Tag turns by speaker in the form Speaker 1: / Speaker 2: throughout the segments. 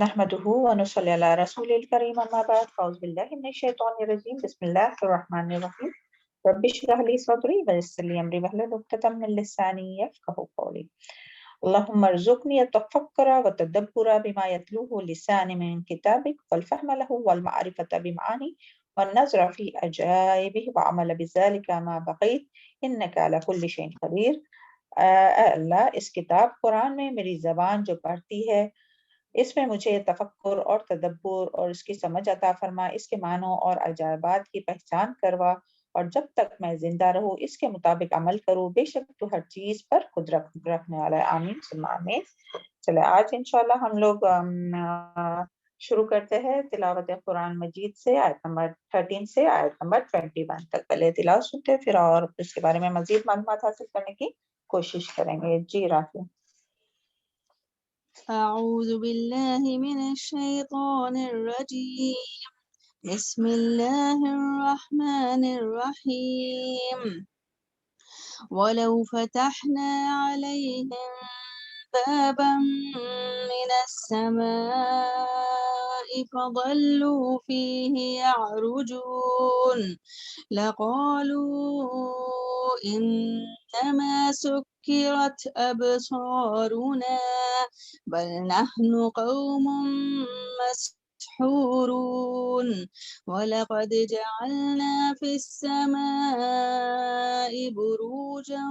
Speaker 1: نحمده ونصلي على رسول الكريم أما بعد فأعوذ بالله من الشيطان الرجيم بسم الله الرحمن الرحيم رب اشرح لي صدري ويسر لي أمري واحلل عقدة من لساني يفقهوا قولي اللهم ارزقني التفكر والتدبر بما يتلوه لساني من كتابك والفهم له والمعرفة بمعاني والنظر في عجائبه وعمل بذلك ما بقيت إنك على كل شيء قدير۔ اے اللہ اس کتاب قرآن میں میری زبان جو پڑھتی ہے اس میں مجھے تفکر اور تدبر اور اس کی سمجھ عطا فرما، اس کے معنوں اور عجائبات کی پہچان کروا، اور جب تک میں زندہ رہوں اس کے مطابق عمل کروں، بے شک تو ہر چیز پر قدرت رکھنے والا ہے۔ آمین ثم آمین۔ چلے آج انشاءاللہ ہم لوگ شروع کرتے ہیں تلاوت قرآن مجید سے آیت نمبر 13 سے آیت نمبر 21 تک۔ پہلے تلاوت سنتے پھر اور اس کے بارے میں مزید معلومات حاصل کرنے کی کوشش کریں گے۔ جی رافی۔
Speaker 2: أعوذ بالله من الشيطان الرجيم بسم الله الرحمن الرحيم ولو فتحنا عليهم بابا من السماء فظلوا فيه يعرجون لقالوا إنما سكرت أبصارنا بل نحن قوم مسحورون ولقد جعلنا في السماء بروجا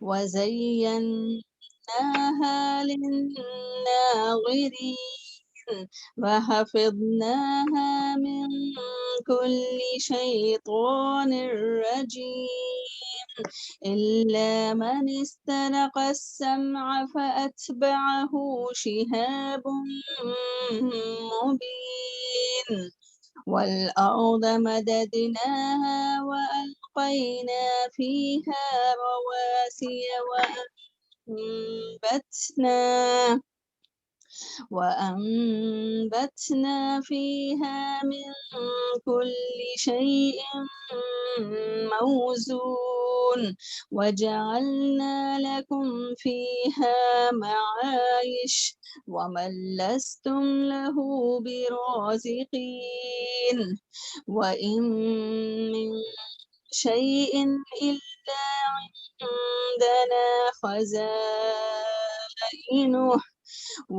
Speaker 2: وزيناها للناظرين وحفظناها من كل شيطان رجيم إلا من استرق السمع فأتبعه شهاب مبين والأرض مددناها وألقينا فيها رواسي وأنبتنا فيها من كل شيء موزون وجعلنا لكم فيها معايش ومن لستم له برازقين وإن من شيء إلا عندنا خزائنه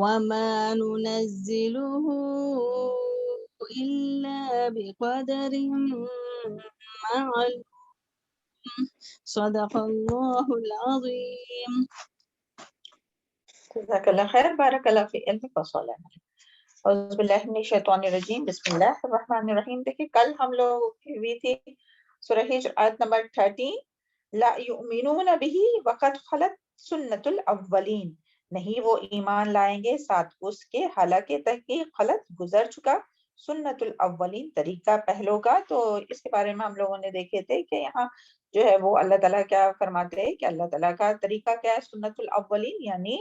Speaker 2: وما ننزله إلا بقدر معلوم صدق الله العظيم۔
Speaker 1: جزاک اللہ خیر، بارک اللہ فی علمک و صالح۔ اعوذ باللہ من الشیطان الرجیم بسم اللہ الرحمن الرحیم۔ دیکھیں کل ہم لوگ کی ہوئی تھی سورہ ہجر آیت نمبر 13، لا یؤمنون بہ وقد خلت سنت الاولین، نہیں وہ ایمان لائیں گے ساتھ اس کے حالانکہ تحقیق خلط گزر چکا سنت الاولین طریقہ پہلو کا۔ تو اس کے بارے میں ہم لوگوں نے دیکھے تھے کہ یہاں جو ہے وہ اللہ تعالیٰ کیا فرماتے ہیں کہ اللہ تعالیٰ کا طریقہ کیا ہے، سنت الاولین، یعنی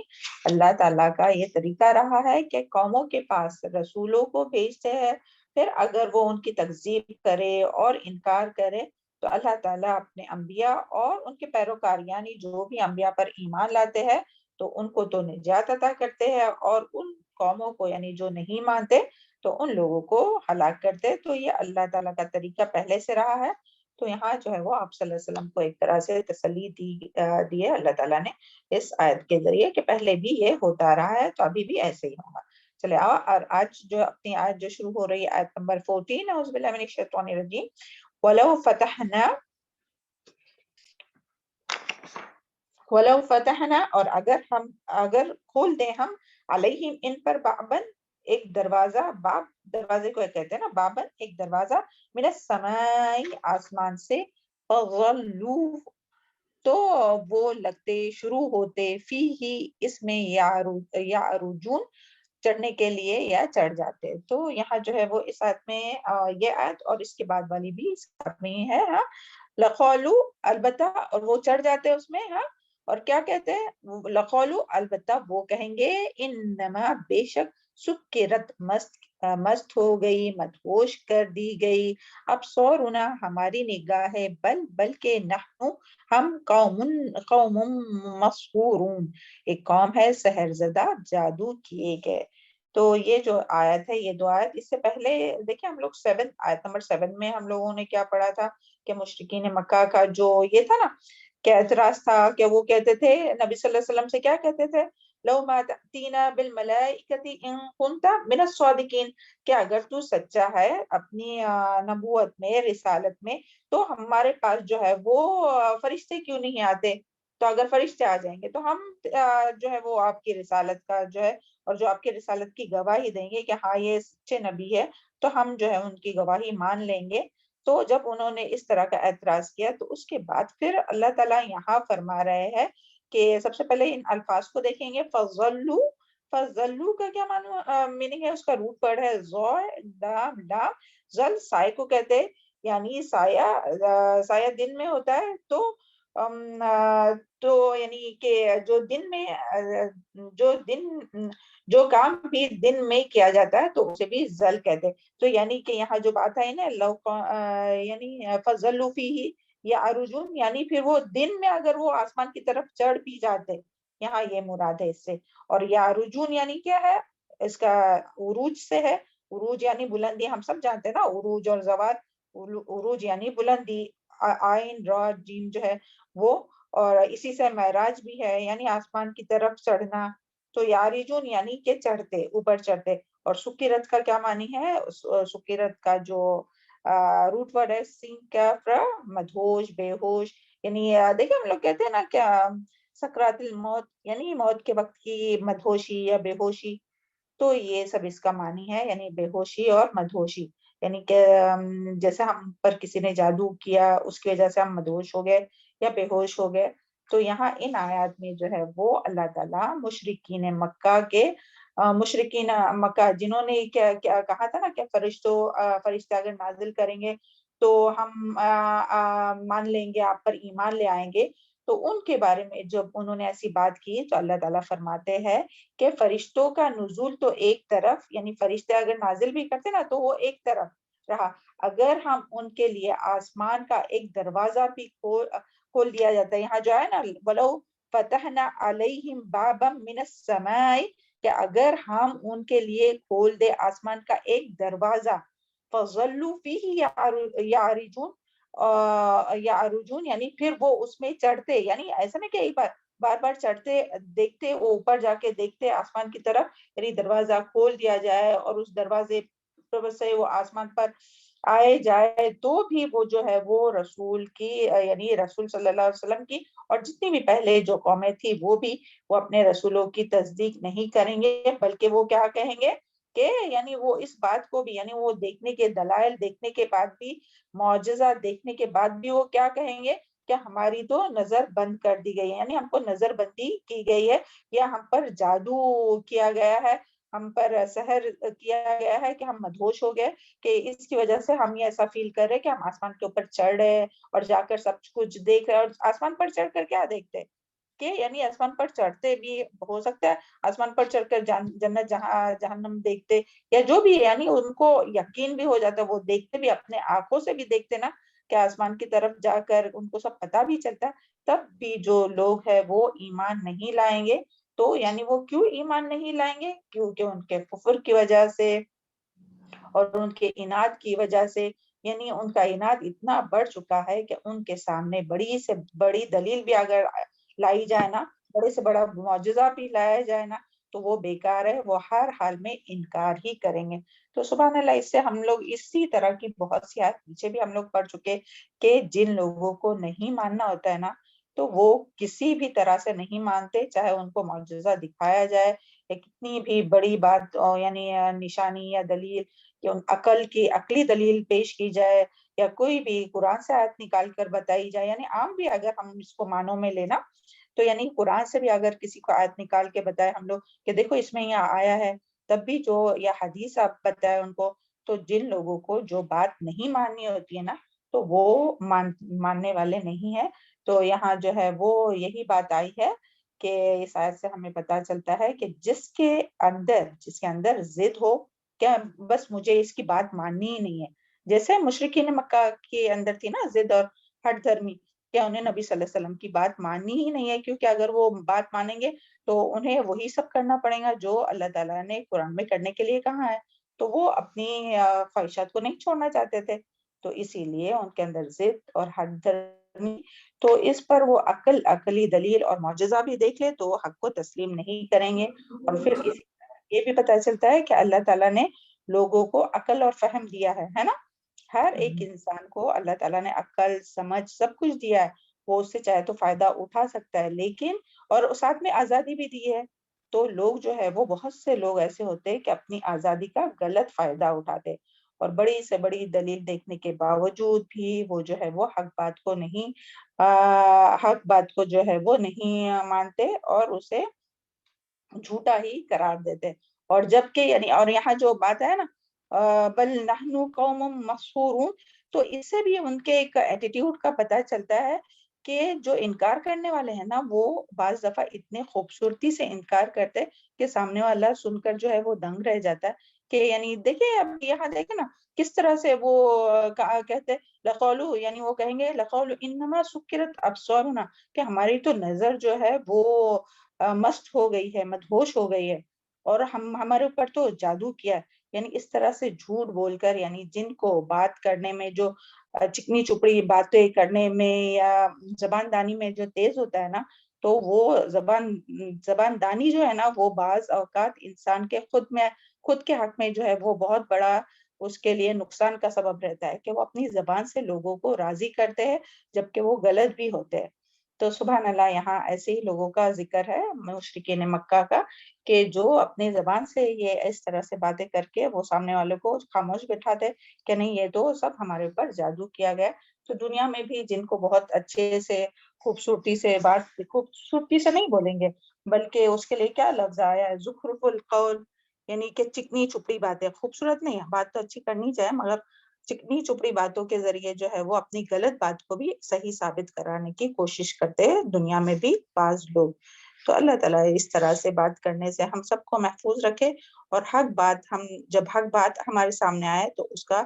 Speaker 1: اللہ تعالیٰ کا یہ طریقہ رہا ہے کہ قوموں کے پاس رسولوں کو بھیجتے ہیں، پھر اگر وہ ان کی تکذیب کرے اور انکار کرے تو اللہ تعالیٰ اپنے انبیاء اور ان کے پیروکار یعنی جو بھی انبیاء پر ایمان لاتے ہیں تو ان کو تو نجات عطا کرتے ہیں، اور ان قوموں کو یعنی جو نہیں مانتے تو ان لوگوں کو ہلاک کرتے۔ تو یہ اللہ تعالیٰ کا طریقہ پہلے سے رہا ہے۔ تو یہاں جو ہے وہ آپ صلی اللہ علیہ وسلم کو ایک طرح سے تسلی دی ہے اللہ تعالیٰ نے اس آیت کے ذریعے کہ پہلے بھی یہ ہوتا رہا ہے تو ابھی بھی ایسے ہی ہوگا۔ چلے اور آج جو اپنی آیت جو شروع ہو رہی ہے آیت نمبر 14، اعوذ باللہ من الشیطان الرجیم، وَلَوْ فَتَحْنَا اور اگر کھول دیں ہم علیہم ان پر بابن ایک دروازہ، باب دروازے کو کہتے ہیں نا، بابن ایک دروازہ، من السماء آسمان سے، فظلوا تو وہ لگتے شروع ہوتے، فی ہی اس میں یعرجون چڑھنے کے لیے یا چڑھ جاتے۔ تو یہاں جو ہے وہ اس آیت میں یہ آیت اور اس کے بعد والی بھی اس آیت میں ہی ہے، ہاں، لقالو البتہ، اور وہ چڑھ جاتے اس میں، ہاں، اور کیا کہتے ہیں، لقالو البتہ وہ کہیں گے، انما بے شک سکرت مست ہو گئی، مدہوش کر دی گئی. اب سورنا ہماری نگاہیں، بلکہ نحنو ہم قوم مسحورون ایک قوم ہے سحر زدہ، جادو کیے گئے. تو یہ جو آیت ہے، یہ دو آیت، اس سے پہلے دیکھیں ہم لوگ آیت نمبر 7 میں ہم لوگوں نے کیا پڑھا تھا کہ مشرکین مکہ کا جو یہ تھا نا کہ اعتراض تھا کہ وہ کہتے تھے نبی صلی اللہ علیہ وسلم سے، کیا کہتے تھے؟ لو ما تأتینا بالملائکۃ ان کنت من الصادقین، کہ اگر تو سچا ہے اپنی نبوت میں، رسالت میں، تو ہمارے پاس جو ہے وہ فرشتے کیوں نہیں آتے؟ تو اگر فرشتے آ جائیں گے تو ہم جو ہے وہ آپ کی رسالت کا جو ہے، اور جو آپ کی رسالت کی گواہی دیں گے کہ ہاں یہ سچے نبی ہے، تو ہم جو ہے ان کی گواہی مان لیں گے. تو جب انہوں نے اس طرح کا اعتراض کیا تو اس کے بعد پھر اللہ تعالیٰ یہاں فرما رہے ہیں کہ سب سے پہلے ان الفاظ کو دیکھیں گے. فضلو کا کیا میننگ ہے؟ اس کا روٹ ورڈ ہے لام. ظل سائے کو کہتے ہیں، یعنی سایہ دن میں ہوتا ہے. تو یعنی کہ جو کام بھی دن میں کیا جاتا ہے تو اسے بھی ظل کہتے ہیں. تو یعنی کہ یہاں جو بات ہے نا یعنی فضلوا فیہ یا ارجون، یعنی پھر وہ دن میں اگر وہ آسمان کی طرف چڑھ بھی جاتے، یہاں یہ مراد ہے اس سے. اور یا رجون یعنی کیا ہے؟ اس کا عروج سے ہے. عروج یعنی بلندی، ہم سب جانتے ہیں نا عروج اور زوال. عروج یعنی بلندی، آئین را جیم جو ہے وہ، اور اسی سے معراج بھی ہے یعنی آسمان کی طرف چڑھنا. تو یارجون یعنی کہ چڑھتے، اوپر چڑھتے. اور سکیرت کا کیا معنی ہے؟ سکیرت کا جو روٹ ورڈ ہے سین کا مدہوش، بے ہوش. یعنی دیکھیں ہم لوگ کہتے ہیں نا کیا سکرات الموت، یعنی موت کے وقت کی مدہوشی یا بے ہوشی. تو یہ سب اس کا معنی ہے، یعنی بے ہوشی اور مدہوشی. یعنی کہ جیسے ہم پر کسی نے جادو کیا، اس کی وجہ سے ہم مدہوش ہو گئے یا بے ہوش ہو گئے. تو یہاں ان آیات میں جو ہے وہ اللہ تعالیٰ مشرکین مکہ جنہوں نے کیا کہا تھا نا کہ فرشتے اگر نازل کریں گے تو ہم مان لیں گے، آپ پر ایمان لے آئیں گے. تو ان کے بارے میں جب انہوں نے ایسی بات کی تو اللہ تعالیٰ فرماتے ہیں کہ فرشتوں کا نزول تو ایک طرف، یعنی فرشتے اگر نازل بھی کرتے نا تو وہ ایک طرف رہا. اگر ہم ان کے لیے آسمان کا ایک دروازہ بھی کھول دیا جاتا ہے، یہاں جو ہے نا بولو فتحنا علیہم بابا من السماء، کہ اگر ہم ان کے لیے کھول دے آسمان کا ایک دروازہ، فظلوا فیہ یعرجون یعنی پھر وہ اس میں چڑھتے، یعنی ایسا نہیں کہ ایک بار بار چڑھتے، دیکھتے وہ اوپر جا کے دیکھتے آسمان کی طرف، یعنی دروازہ کھول دیا جائے اور اس دروازے سے وہ آسمان پر آئے جائے، تو بھی وہ جو ہے وہ رسول کی، یعنی رسول صلی اللہ علیہ وسلم کی اور جتنی بھی پہلے جو قومیں تھی وہ بھی وہ اپنے رسولوں کی تصدیق نہیں کریں گے، بلکہ وہ کیا کہیں گے کہ یعنی وہ اس بات کو بھی، یعنی وہ دیکھنے کے دلائل دیکھنے کے بعد بھی، معجزہ دیکھنے کے بعد بھی وہ کیا کہیں گے کہ ہماری تو نظر بند کر دی گئی ہے، یعنی ہم کو نظر بندی کی گئی ہے، یا ہم پر جادو کیا گیا ہے، ہم پر سحر کیا گیا ہے کہ ہم مدہوش ہو گئے، کہ اس کی وجہ سے ہم یہ ایسا فیل کر رہے کہ ہم آسمان کے اوپر چڑھ رہے ہیں اور جا کر سب کچھ دیکھ رہے ہیں. اور آسمان پر چڑھ کر کیا دیکھتے کہ یعنی آسمان پر چڑھتے بھی ہو سکتا ہے آسمان پر چڑھ کر جنت جہنم دیکھتے یا جو بھی، یعنی ان کو یقین بھی ہو جاتا، وہ دیکھتے بھی اپنے آنکھوں سے بھی دیکھتے نا کہ آسمان کی طرف جا کر ان کو سب پتہ بھی چلتا. تب بھی جو لوگ ہیں وہ ایمان نہیں لائیں گے. تو یعنی وہ کیوں ایمان نہیں لائیں گے؟ کیونکہ ان کے کفر کی وجہ سے اور ان کے اناد کی وجہ سے، یعنی ان کا اناد اتنا بڑھ چکا ہے کہ ان کے سامنے بڑی سے بڑی دلیل بھی اگر لائی جائے نا، بڑے سے بڑا معجزہ بھی لایا جائے نا، تو وہ بیکار ہے، وہ ہر حال میں انکار ہی کریں گے. تو سبحان اللہ، اس سے ہم لوگ اسی طرح کی بہت سی آیات پیچھے بھی ہم لوگ پڑھ چکے کہ جن لوگوں کو نہیں ماننا ہوتا ہے نا تو وہ کسی بھی طرح سے نہیں مانتے، چاہے ان کو معجزہ دکھایا جائے یا کتنی بھی بڑی بات یعنی نشانی یا دلیل کہ عقلی دلیل پیش کی جائے یا کوئی بھی قرآن سے آیت نکال کر بتائی جائے. یعنی عام بھی اگر ہم اس کو معنوں میں لینا تو یعنی قرآن سے بھی اگر کسی کو آیت نکال کے بتائے ہم لوگ کہ دیکھو اس میں یہ آیا ہے، تب بھی جو یا حدیث آپ بتائے ان کو، تو جن لوگوں کو جو بات نہیں ماننی ہوتی ہے نا تو وہ ماننے والے نہیں ہیں. تو یہاں جو ہے وہ یہی بات آئی ہے کہ اس آیت سے ہمیں پتہ چلتا ہے کہ جس کے اندر ضد ہو کیا بس مجھے اس کی بات ماننی ہی نہیں ہے. جیسے مشرکین مکہ کے اندر تھی نا ضد اور ہٹ دھرمی، کیا انہیں نبی صلی اللہ علیہ وسلم کی بات ماننی ہی نہیں ہے، کیونکہ اگر وہ بات مانیں گے تو انہیں وہی سب کرنا پڑے گا جو اللہ تعالیٰ نے قرآن میں کرنے کے لیے کہا ہے. تو وہ اپنی خواہشات کو نہیں چھوڑنا چاہتے تھے، تو اسی لیے ان کے اندر ضد اور ہٹ دھرمی. تو اس پر وہ عقلی دلیل اور معجزہ بھی دیکھ لے تو حق کو تسلیم نہیں کریں گے. اور پھر اسی طرح یہ بھی پتہ چلتا ہے کہ اللہ تعالیٰ نے لوگوں کو عقل اور فہم دیا ہے نا. ہر ایک انسان کو اللہ تعالیٰ نے عقل سمجھ سب کچھ دیا ہے، وہ اس سے چاہے تو فائدہ اٹھا سکتا ہے، لیکن اور ساتھ میں آزادی بھی دی ہے. تو لوگ جو ہے وہ بہت سے لوگ ایسے ہوتے ہیں کہ اپنی آزادی کا غلط فائدہ اٹھاتے، اور بڑی سے بڑی دلیل دیکھنے کے باوجود بھی وہ جو ہے وہ حق بات کو جو ہے وہ نہیں مانتے اور اسے جھوٹا ہی قرار دیتے. اور جبکہ یعنی اور یہاں جو بات ہے نا بل نحن قوم مسحورون، تو اس سے بھی ان کے ایک ایٹیٹیوڈ کا پتہ چلتا ہے کہ جو انکار کرنے والے ہیں نا وہ بعض دفعہ اتنے خوبصورتی سے انکار کرتے کہ سامنے والا سن کر جو ہے وہ دنگ رہ جاتا ہے. کہ یعنی دیکھیں اب یہاں دیکھیں نا کس طرح سے وہ کہتے لقولو، یعنی وہ کہیں گے لقولو انما سکرت ابصارنا، کہ ہماری تو نظر جو ہے وہ مست ہو گئی ہے، مدہوش ہو گئی ہے، اور ہمارے اوپر تو جادو کیا. یعنی اس طرح سے جھوٹ بول کر، یعنی جن کو بات کرنے میں جو چکنی چپڑی باتیں کرنے میں یا زبان دانی میں جو تیز ہوتا ہے نا، تو وہ زبان دانی جو ہے نا وہ بعض اوقات انسان کے خود کے حق میں جو ہے وہ بہت بڑا اس کے لیے نقصان کا سبب رہتا ہے، کہ وہ اپنی زبان سے لوگوں کو راضی کرتے ہیں جبکہ وہ غلط بھی ہوتے ہیں. تو سبحان اللہ، یہاں ایسے ہی لوگوں کا ذکر ہے مشرکین مکہ کا، کہ جو اپنی زبان سے یہ اس طرح سے باتیں کر کے وہ سامنے والوں کو خاموش بٹھاتے کہ نہیں یہ تو سب ہمارے اوپر جادو کیا گیا. تو دنیا میں بھی جن کو بہت اچھے سے خوبصورتی سے نہیں بولیں گے، بلکہ اس کے لیے کیا لفظ آیا ہے زخرف القول، یعنی کہ چکنی چپڑی باتیں، خوبصورت نہیں ہے، بات تو اچھی کرنی چاہیے مگر چکنی چپڑی باتوں کے ذریعے جو ہے وہ اپنی غلط بات کو بھی صحیح ثابت کرانے کی کوشش کرتے ہیں دنیا میں بھی بعض لوگ. تو اللہ تعالیٰ اس طرح سے بات کرنے سے ہم سب کو محفوظ رکھے، اور جب حق بات ہمارے سامنے آئے تو اس کا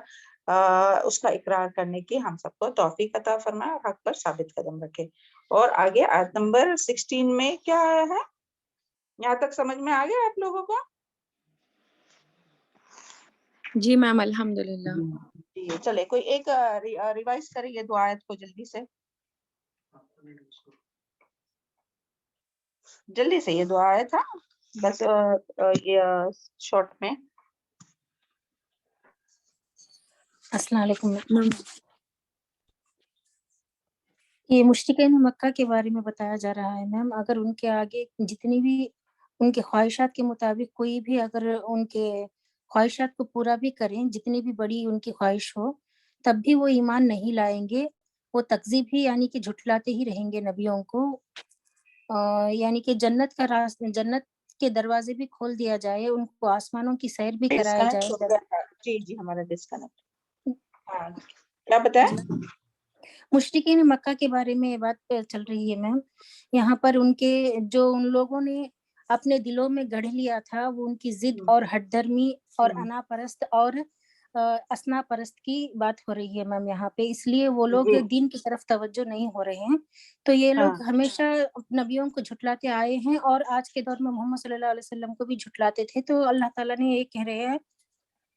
Speaker 1: اقرار کرنے کی ہم سب کو توفیق عطا فرمائے اور حق پر ثابت قدم رکھے. اور آگے آیت نمبر 16 میں کیا ہے، یہاں تک سمجھ میں آ گیا آپ لوگوں کو؟
Speaker 3: جی میم الحمدللہ.
Speaker 1: جی چلے کوئی ایک ریوائز کرے یہ دو آیت کو جلدی سے یہ دو آیت تھا بس یہ شارٹ میں.
Speaker 3: السلام علیکم میم. یہ مشرکین مکہ کے بارے میں بتایا جا رہا ہے میم. اگر ان کے آگے جتنی بھی ان کے خواہشات کے مطابق کوئی بھی اگر ان کے خواہشات کو پورا بھی کریں، جتنی بھی بڑی ان کی خواہش ہو، تب بھی وہ ایمان نہیں لائیں گے. وہ تکذیب ہی یعنی کہ جھٹلاتے ہی رہیں گے نبیوں کو. یعنی کہ جنت کے دروازے بھی کھول دیا جائے، ان کو آسمانوں کی سیر بھی کرایا جائے.
Speaker 1: جی ہمارا ڈسکنیکٹ. کیا بتایا؟
Speaker 3: مشرکین مکہ کے بارے میں بات چل رہی ہے میم. یہاں پر ان لوگوں نے اپنے دلوں میں گڑھ لیا تھا، وہ ان کی ضد اور ہٹ دھرمی اور انا پرست اور اسنا پرست کی بات ہو رہی ہے میم یہاں پہ. اس لیے وہ لوگ دین کی طرف توجہ نہیں ہو رہے ہیں. تو یہ لوگ ہمیشہ نبیوں کو جھٹلاتے آئے ہیں، اور آج کے دور میں محمد صلی اللہ علیہ وسلم کو بھی جھٹلاتے تھے. تو اللہ تعالیٰ نے یہ کہہ رہے ہیں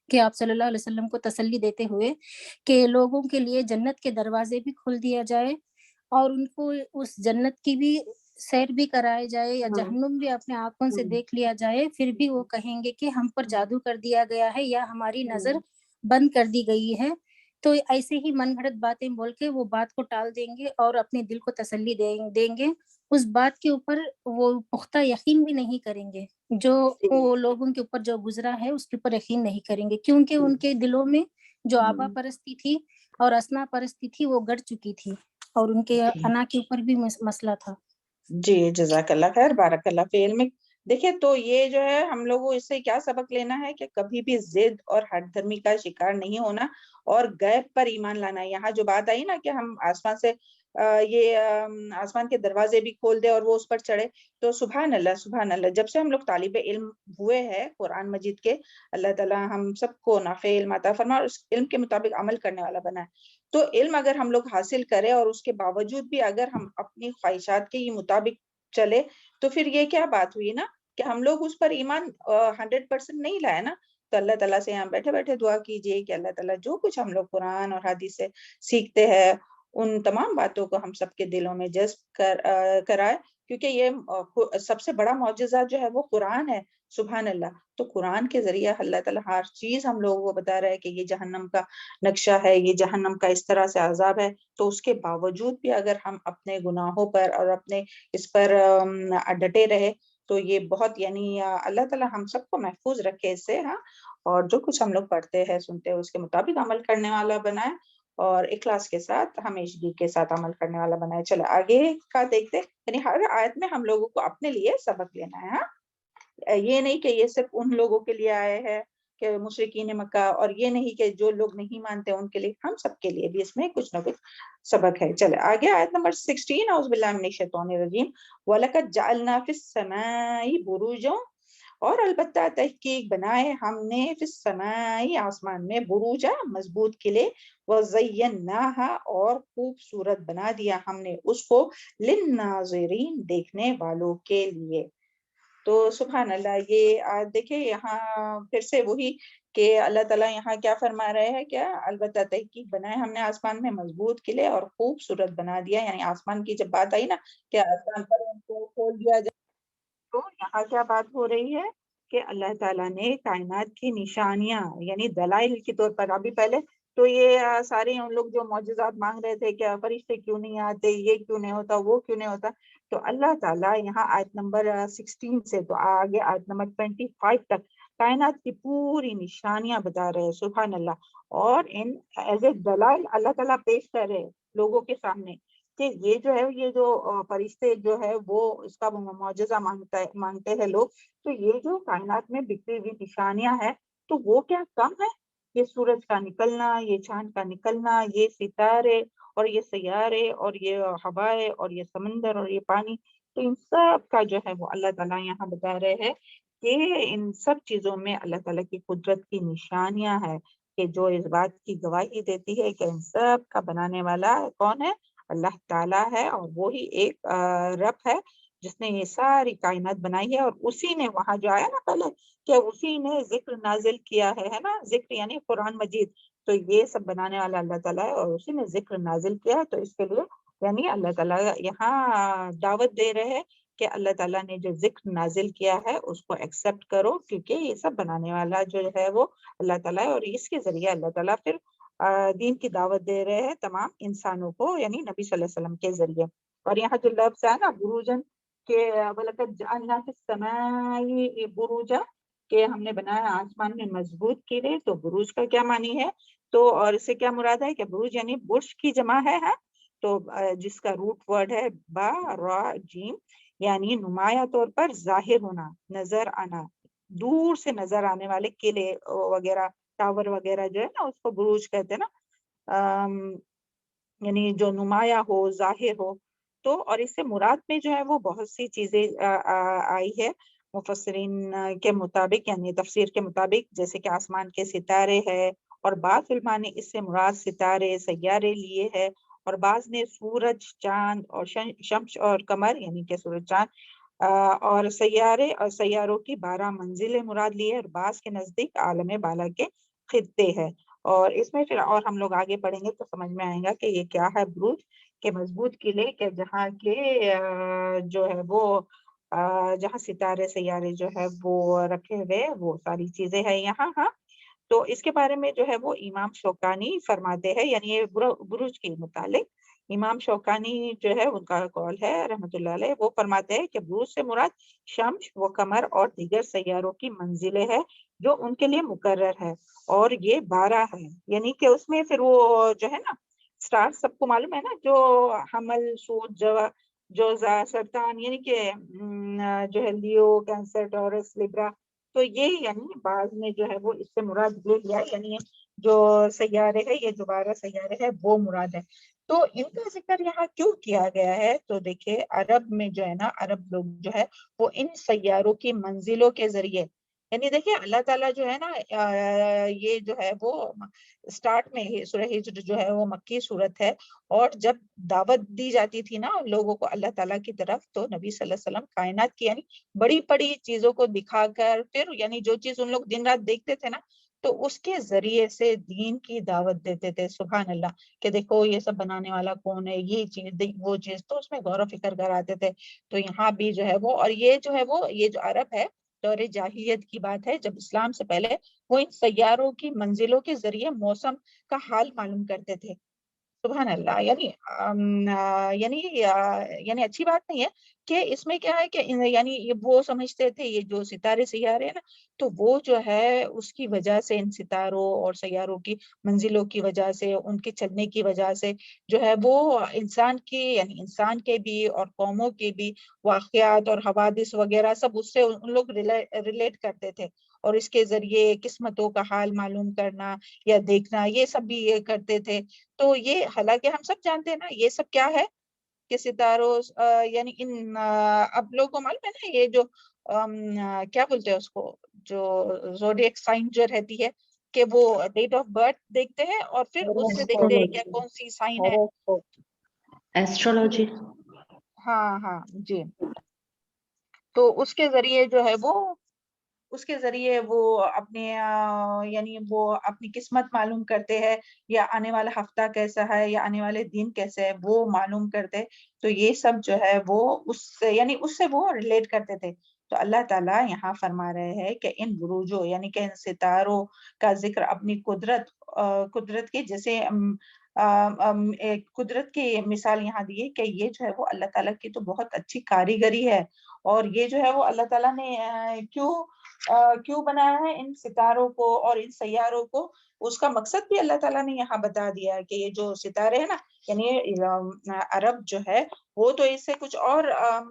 Speaker 3: کہ آپ صلی اللہ علیہ وسلم کو تسلی دیتے ہوئے کہ لوگوں کے لیے جنت کے دروازے بھی کھول دیا جائے، اور ان کو اس جنت کی بھی سیر بھی کرائے جائے، یا جہنم بھی اپنے آنکھوں سے دیکھ لیا جائے. پھر بھی وہ کہیں گے کہ ہم پر جادو کر دیا گیا ہے یا ہماری نظر بند کر دی گئی ہے. تو ایسے ہی من گھڑت باتیں بول کے وہ بات کو ٹال دیں گے اور اپنے دل کو تسلی دیں گے. اس بات کے اوپر وہ پختہ یقین بھی نہیں کریں گے، جو وہ لوگوں کے اوپر جو گزرا ہے اس کے اوپر یقین نہیں کریں گے، کیونکہ ان کے دلوں میں جو آبا پرستی تھی اور اسنا پرستی تھی وہ گڑ چکی تھی، اور ان کے انا کے اوپر بھی مسئلہ تھا.
Speaker 1: جی جزاک اللہ خیر، بارک اللہ فی علمک. دیکھیں تو یہ جو ہے ہم لوگوں کو اس سے کیا سبق لینا ہے کہ کبھی بھی ضد اور ہٹ دھرمی کا شکار نہیں ہونا اور غیب پر ایمان لانا ہے. یہاں جو بات آئی نا کہ ہم آسمان سے یہ آسمان کے دروازے بھی کھول دے اور وہ اس پر چڑھے, تو سبحان اللہ سبحان اللہ, جب سے ہم لوگ طالب علم ہوئے ہیں قرآن مجید کے, اللہ تعالیٰ ہم سب کو نافع علم عطا فرمائے اور اس علم کے مطابق عمل کرنے والا بنائے. تو علم اگر ہم لوگ حاصل کریں اور اس کے باوجود بھی اگر ہم اپنی خواہشات کے مطابق چلے, تو پھر یہ کیا بات ہوئی نا کہ ہم لوگ اس پر ایمان 100% نہیں لائے نا. تو اللہ تعالیٰ سے یہاں بیٹھے بیٹھے دعا کیجئے کہ اللہ تعالیٰ جو کچھ ہم لوگ قرآن اور حدیث سے سیکھتے ہیں ان تمام باتوں کو ہم سب کے دلوں میں جذب کرائے, کیونکہ یہ سب سے بڑا معجزہ جو ہے وہ قرآن ہے. سبحان اللہ. تو قرآن کے ذریعے اللہ تعالیٰ ہر چیز ہم لوگوں کو بتا رہا ہے کہ یہ جہنم کا نقشہ ہے, یہ جہنم کا اس طرح سے عذاب ہے. تو اس کے باوجود بھی اگر ہم اپنے گناہوں پر اور اپنے اس پر ڈٹے رہے تو یہ بہت یعنی اللہ تعالیٰ ہم سب کو محفوظ رکھے اس سے. ہاں, اور جو کچھ ہم لوگ پڑھتے ہیں سنتے ہیں اس کے مطابق عمل کرنے والا بنائے اور اخلاص کے ساتھ ہمیشگی کے ساتھ عمل کرنے والا بنائے. چلو آگے کا دیکھتے, یعنی ہر آیت میں ہم لوگوں کو اپنے لیے سبق لینا ہے. ہاں, یہ نہیں کہ یہ صرف ان لوگوں کے لیے آئے ہیں کہ مشرکین مکہ, اور یہ نہیں کہ جو لوگ نہیں مانتے ان کے لیے, ہم سب کے لیے بھی اس میں کچھ نہ کچھ سبق ہے. چلے آگے آیت نمبر 16, اعوذ باللہ من الشیطان الرجیم, وَلَقَدْ جَعَلْنَا فِي السَّمَاءِ بُرُوجًا, اور البتہ تحقیق بنائے ہم نے فی السماء آسمان میں, بروجا مضبوط قلعے, وَزَيَّنَّاهَا اور خوبصورت بنا دیا ہم نے اس کو, لِلنَّاظِرِينَ دیکھنے والوں کے لیے. تو سبحان اللہ, یہ دیکھیں یہاں پھر سے وہی کہ اللہ تعالیٰ یہاں کیا فرما رہے ہیں, کیا البتہ تحقیق بنائے ہم نے آسمان میں مضبوط قلعے اور خوبصورت بنا دیا. یعنی آسمان کی جب بات آئی نا کہ آسمان پر ان کو کھول دیا جائے, تو یہاں کیا بات ہو رہی ہے کہ اللہ تعالیٰ نے کائنات کی نشانیاں یعنی دلائل کے طور پر, ابھی پہلے تو یہ سارے ان لوگ جو معجزات مانگ رہے تھے کہ فرشتے کیوں نہیں آتے, یہ کیوں نہیں ہوتا, وہ کیوں نہیں ہوتا, تو اللہ تعالیٰ یہاں آیت نمبر 16 سے تو آگے آیت نمبر 25 تک کائنات کی پوری نشانیاں بتا رہے ہیں. سبحان اللہ. اور ان ایز اے دلائل اللہ تعالیٰ پیش کر رہے لوگوں کے سامنے کہ یہ جو ہے, یہ جو فرشتے جو ہے وہ اس کا معجزہ مانگتے ہیں لوگ, تو یہ جو کائنات میں بکھری ہوئی نشانیاں ہیں تو وہ کیا کم ہے. یہ سورج کا نکلنا, یہ چاند کا نکلنا, یہ ستارے اور یہ سیارے اور یہ ہوائیں اور یہ سمندر اور یہ پانی, تو ان سب کا جو ہے وہ اللہ تعالیٰ یہاں بتا رہے ہیں کہ ان سب چیزوں میں اللہ تعالیٰ کی قدرت کی نشانیاں ہے, کہ جو اس بات کی گواہی دیتی ہے کہ ان سب کا بنانے والا کون ہے, اللہ تعالیٰ ہے. اور وہی ایک رب ہے جس نے یہ ساری کائنات بنائی ہے, اور اسی نے وہاں جو آیا نا پہلے کہ اسی نے ذکر نازل کیا ہے نا, ذکر یعنی قرآن مجید, تو یہ سب بنانے والا اللہ تعالیٰ ہے اور اسی نے ذکر نازل کیا ہے. تو اس کے لیے یعنی اللہ تعالیٰ یہاں دعوت دے رہے ہیں کہ اللہ تعالیٰ نے جو ذکر نازل کیا ہے اس کو ایکسپٹ کرو, کیونکہ یہ سب بنانے والا جو ہے وہ اللہ تعالیٰ ہے, اور اس کے ذریعے اللہ تعالیٰ پھر دین کی دعوت دے رہے ہیں تمام انسانوں کو, یعنی نبی صلی اللہ علیہ وسلم کے ذریعے. اور یہاں جو لفظ ہے نا بروجن کہ وَلَقَدْ جَعَلْنَا فِي السَّمَاءِ بُرُوجًا, کہ ہم نے بنایا آسمان میں مضبوط قلعے, تو بروج کا کیا معنی ہے, تو اور اس سے کیا مراد ہے کہ بروج یعنی برج کی جمع ہے, تو جس کا روٹ ورڈ ہے با را جیم, یعنی نمایاں طور پر ظاہر ہونا, نظر آنا, دور سے نظر آنے والے قلعے وغیرہ, ٹاور وغیرہ جو ہے نا اس کو بروج کہتے ہیں نا, یعنی جو نمایاں ہو, ظاہر ہو. تو اور اس سے مراد میں جو ہے وہ بہت سی چیزیں آئی ہے مفسرین کے مطابق, یعنی تفسیر کے مطابق, جیسے کہ آسمان کے ستارے ہے, اور بعض علماء نے اس سے مراد ستارے سیارے لیے ہے, اور بعض نے سورج چاند اور شمس اور قمر یعنی کہ سورج چاند اور سیارے اور سیاروں کی 12 منزلیں مراد لی ہے, اور بعض کے نزدیک عالم بالا کے خطے ہے. اور اس میں پھر اور ہم لوگ آگے پڑھیں گے تو سمجھ میں آئے گا کہ یہ کیا ہے بروج, کہ مضبوط قلعے کہ جہاں کے جو ہے وہ جہاں ستارے سیارے جو ہے وہ رکھے ہوئے وہ ساری چیزیں ہیں یہاں. ہاں, تو اس کے بارے میں جو ہے وہ امام شوکانی فرماتے ہیں, یعنی یہ بروج کے متعلق امام شوکانی جو ہے ان کا قول ہے رحمۃ اللہ علیہ, وہ فرماتے ہیں کہ بروج سے مراد شمس و قمر اور دیگر سیاروں کی منزلیں ہے جو ان کے لیے مقرر ہے, اور یہ 12 ہے, یعنی کہ اس میں پھر وہ جو ہے نا اسٹار سب کو معلوم ہے نا, جو حمل سود جو سرطان یعنی کہ جو ہے لیو، کینسر، ٹورس، لیبرا، تو یہ یعنی بعض میں جو ہے وہ اس سے مراد یہ لیا یعنی جو سیارے ہے، یہ جو 12 سیارے ہے وہ مراد ہے۔ تو ان کا ذکر یہاں کیوں کیا گیا ہے؟ تو دیکھیں عرب میں جو ہے نا، عرب لوگ جو ہے وہ ان سیاروں کی منزلوں کے ذریعے، یعنی دیکھیں اللہ تعالیٰ جو ہے نا یہ جو ہے وہ سٹارٹ میں ہی سورہ ہجر جو ہے وہ مکی صورت ہے، اور جب دعوت دی جاتی تھی نا لوگوں کو اللہ تعالیٰ کی طرف، تو نبی صلی اللہ علیہ وسلم کائنات کی یعنی بڑی بڑی چیزوں کو دکھا کر، پھر یعنی جو چیز ان لوگ دن رات دیکھتے تھے نا، تو اس کے ذریعے سے دین کی دعوت دیتے تھے۔ سبحان اللہ، کہ دیکھو یہ سب بنانے والا کون ہے، یہ چیز وہ چیز، تو اس میں غور و فکر کراتے تھے۔ تو یہاں بھی جو ہے وہ، اور یہ جو ہے وہ یہ جو عرب ہے دور جاہلیت کی بات ہے، جب اسلام سے پہلے وہ ان سیاروں کی منزلوں کے ذریعے موسم کا حال معلوم کرتے تھے۔ سبحان اللہ، یعنی اچھی بات نہیں ہے کہ اس میں کیا ہے کہ یعنی وہ سمجھتے تھے یہ جو ستارے سیارے ہیں نا، تو وہ جو ہے اس کی وجہ سے، ان ستاروں اور سیاروں کی منزلوں کی وجہ سے، ان کے چلنے کی وجہ سے جو ہے وہ انسان کی یعنی انسان کے بھی اور قوموں کے بھی واقعات اور حوادث وغیرہ سب اس سے ان لوگ ریلیٹ کرتے تھے، اور اس کے ذریعے قسمتوں کا حال معلوم کرنا یا دیکھنا، یہ سب بھی یہ کرتے تھے۔ تو یہ حالانکہ ہم سب جانتے ہیں نا یہ سب کیا ہے کہ ستاروں یعنی ان اب لوگوں کو معلوم ہے نا یہ جو کیا بولتے ہیں اس کو، جو زوڈیک سائن جو رہتی ہے، کہ وہ ڈیٹ آف برتھ دیکھتے ہیں اور پھر اس سے دیکھتے ہیں کہ کون سی سائن ہے۔
Speaker 4: ایسٹرولوجی،
Speaker 1: ہاں ہاں جی، تو اس کے ذریعے جو ہے وہ، اس کے ذریعے وہ اپنے یعنی وہ اپنی قسمت معلوم کرتے ہیں، یا آنے والا ہفتہ کیسا ہے، یا آنے والے دن کیسے ہے وہ معلوم کرتے۔ تو یہ سب جو ہے وہ اس سے یعنی اس سے وہ ریلیٹ کرتے تھے۔ تو اللہ تعالیٰ یہاں فرما رہے ہیں کہ ان بروجوں یعنی کہ ان ستاروں کا ذکر اپنی قدرت کے جیسے قدرت کی مثال یہاں دی ہے کہ یہ جو ہے وہ اللہ تعالیٰ کی تو بہت اچھی کاریگری ہے، اور یہ جو ہے وہ اللہ تعالیٰ نے کیوں بنایا ہے ان ستاروں کو اور ان سیاروں کو، اس کا مقصد بھی اللہ تعالیٰ نے یہاں بتا دیا ہے کہ یہ جو ستارے ہیں نا، یعنی عرب جو ہے وہ تو اس سے کچھ اور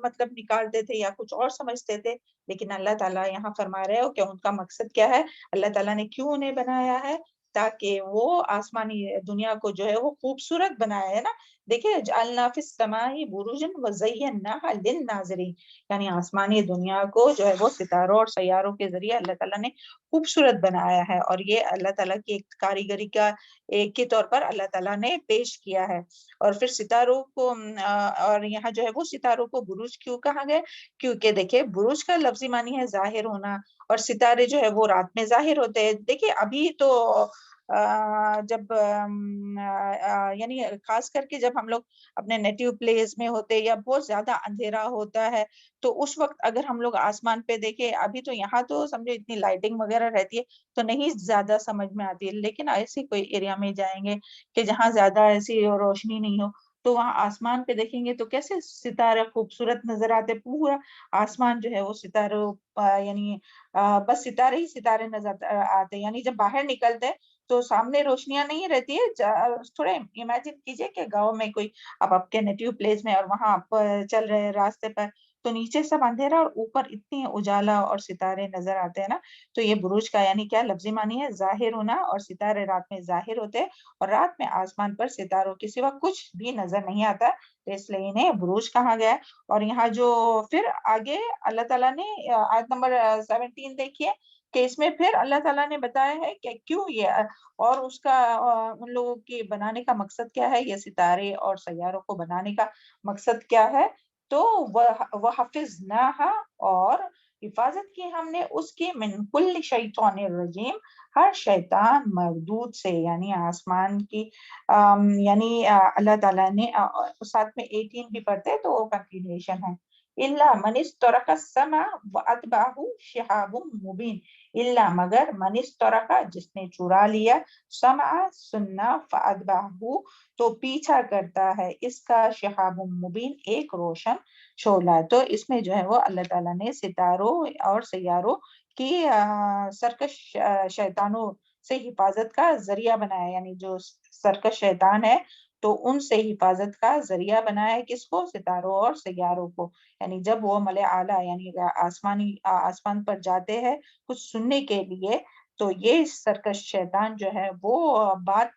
Speaker 1: مطلب نکالتے تھے یا کچھ اور سمجھتے تھے، لیکن اللہ تعالیٰ یہاں فرما رہے ہو کہ ان کا مقصد کیا ہے، اللہ تعالیٰ نے کیوں انہیں بنایا ہے، تاکہ وہ آسمانی دنیا کو جو ہے وہ خوبصورت بنایا ہے نا۔ دیکھیں جعلنا فی السماء بروجا وزیناها للناظرین، یعنی آسمانی دنیا کو جو ہے وہ ستاروں اور سیاروں کے ذریعے اللہ تعالیٰ نے خوبصورت بنایا ہے، اور یہ اللہ تعالیٰ کی ایک کاریگری کا ایک کے طور پر اللہ تعالیٰ نے پیش کیا ہے۔ اور پھر ستاروں کو اور یہاں جو ہے وہ ستاروں کو بروج کیوں کہا گیا؟ کیونکہ دیکھیں بروج کا لفظی معنی ہے ظاہر ہونا، اور ستارے جو ہے وہ رات میں ظاہر ہوتے ہیں۔ دیکھیں ابھی تو جب یعنی خاص کر کے جب ہم لوگ اپنے نیٹیو پلیس میں ہوتے یا بہت زیادہ اندھیرا ہوتا ہے، تو اس وقت اگر ہم لوگ آسمان پہ دیکھیں، ابھی تو یہاں تو سمجھو اتنی لائٹنگ وغیرہ رہتی ہے تو نہیں زیادہ سمجھ میں آتی ہے، لیکن ایسی کوئی ایریا میں جائیں گے کہ جہاں زیادہ ایسی روشنی نہیں ہو، تو وہاں آسمان پہ دیکھیں گے تو کیسے ستارے خوبصورت نظر آتے، پورا آسمان جو ہے وہ ستاروں یعنی بس ستارے ہی ستارے نظر آتے، یعنی جب باہر نکلتے تو سامنے روشنیاں نہیں رہتی ہے۔ تھوڑے امیجن کیجئے کہ گاؤں میں کوئی آپ کے نیٹیو پلیس میں اور وہاں آپ چل رہے ہیں راستے پر، تو نیچے سب اندھیرا اور اوپر اتنی اجالا اور ستارے نظر آتے ہیں نا۔ تو یہ بروج کا یعنی کیا لفظی معنی ہے ظاہر ہونا، اور ستارے رات میں ظاہر ہوتے ہیں، اور رات میں آسمان پر ستاروں کے سوا کچھ بھی نظر نہیں آتا، تو اس لیے انہیں بروج کہا گیا ہے۔ اور یہاں جو پھر آگے اللہ تعالیٰ نے آیت نمبر 17 دیکھیے کہ اس میں پھر اللہ تعالیٰ نے بتایا ہے کہ کیوں یہ، اور اس کا ان لوگوں کے بنانے کا مقصد کیا ہے، یہ ستارے اور سیاروں کو بنانے کا مقصد کیا ہے۔ تو وَحَفِظْنَاهَا، اور حفاظت کی ہم نے اس کی من کل شیطان الرجیم، ہر شیطان مردود سے، یعنی آسمان کی یعنی اللہ تعالیٰ نے ساتھ میں 18 بھی پڑھتے تو وہ کنٹینیوشن ہے، إِلَّا مَنِ اسْتَرَقَ السَّمْعَ وَأَتْبَعَهُ شِهَابٌ مُّبِينٌ، إِلَّا مگر من استرق جس نے چرا لیا، سمع سننا، فَأَتْبَعَهُ تو پیچھا کرتا ہے اس کا، شہاب مبین ایک روشن شعلہ۔ تو اس میں جو ہے وہ اللہ تعالیٰ نے ستاروں اور سیاروں کی سرکش شیطانوں سے حفاظت کا ذریعہ بنایا، یعنی جو سرکش شیطان ہے تو ان سے حفاظت کا ذریعہ بنایا ہے کس کو؟ ستاروں اور سیاروں کو. یعنی جب وہ ملائے اعلیٰ یعنی آسمان پر جاتے ہیں کچھ سننے کے لیے، تو یہ سرکش شیطان جو ہے وہ بات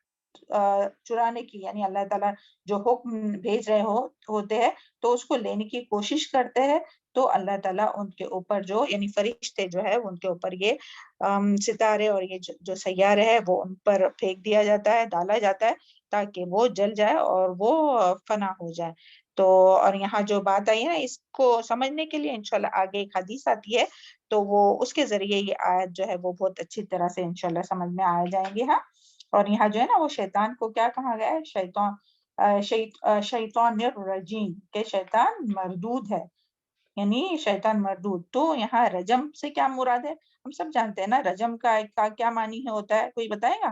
Speaker 1: چرانے کی، یعنی اللہ تعالیٰ جو حکم بھیج رہے ہوتے ہیں تو اس کو لینے کی کوشش کرتے ہیں، تو اللہ تعالیٰ ان کے اوپر جو یعنی فرشتے جو ہے ان کے اوپر یہ ستارے اور یہ جو سیارے ہیں وہ ان پر پھینک دیا جاتا ہے، ڈالا جاتا ہے تاکہ وہ جل جائے اور وہ فنا ہو جائے. تو اور یہاں جو بات آئی ہے نا، اس کو سمجھنے کے لیے انشاءاللہ آگے ایک حدیث آتی ہے، تو وہ اس کے ذریعے یہ آیت جو ہے وہ بہت اچھی طرح سے انشاءاللہ سمجھ میں آ جائیں گے. ہاں، اور یہاں جو ہے نا وہ شیطان کو کیا کہا گیا ہے؟ شیطان الرجیم، کہ شیطان مردود ہے، یعنی شیطان مردود. تو یہاں رجم سے کیا مراد ہے؟ ہم سب جانتے ہیں نا رجم کا کیا معنی ہوتا ہے، کوئی بتائے گا؟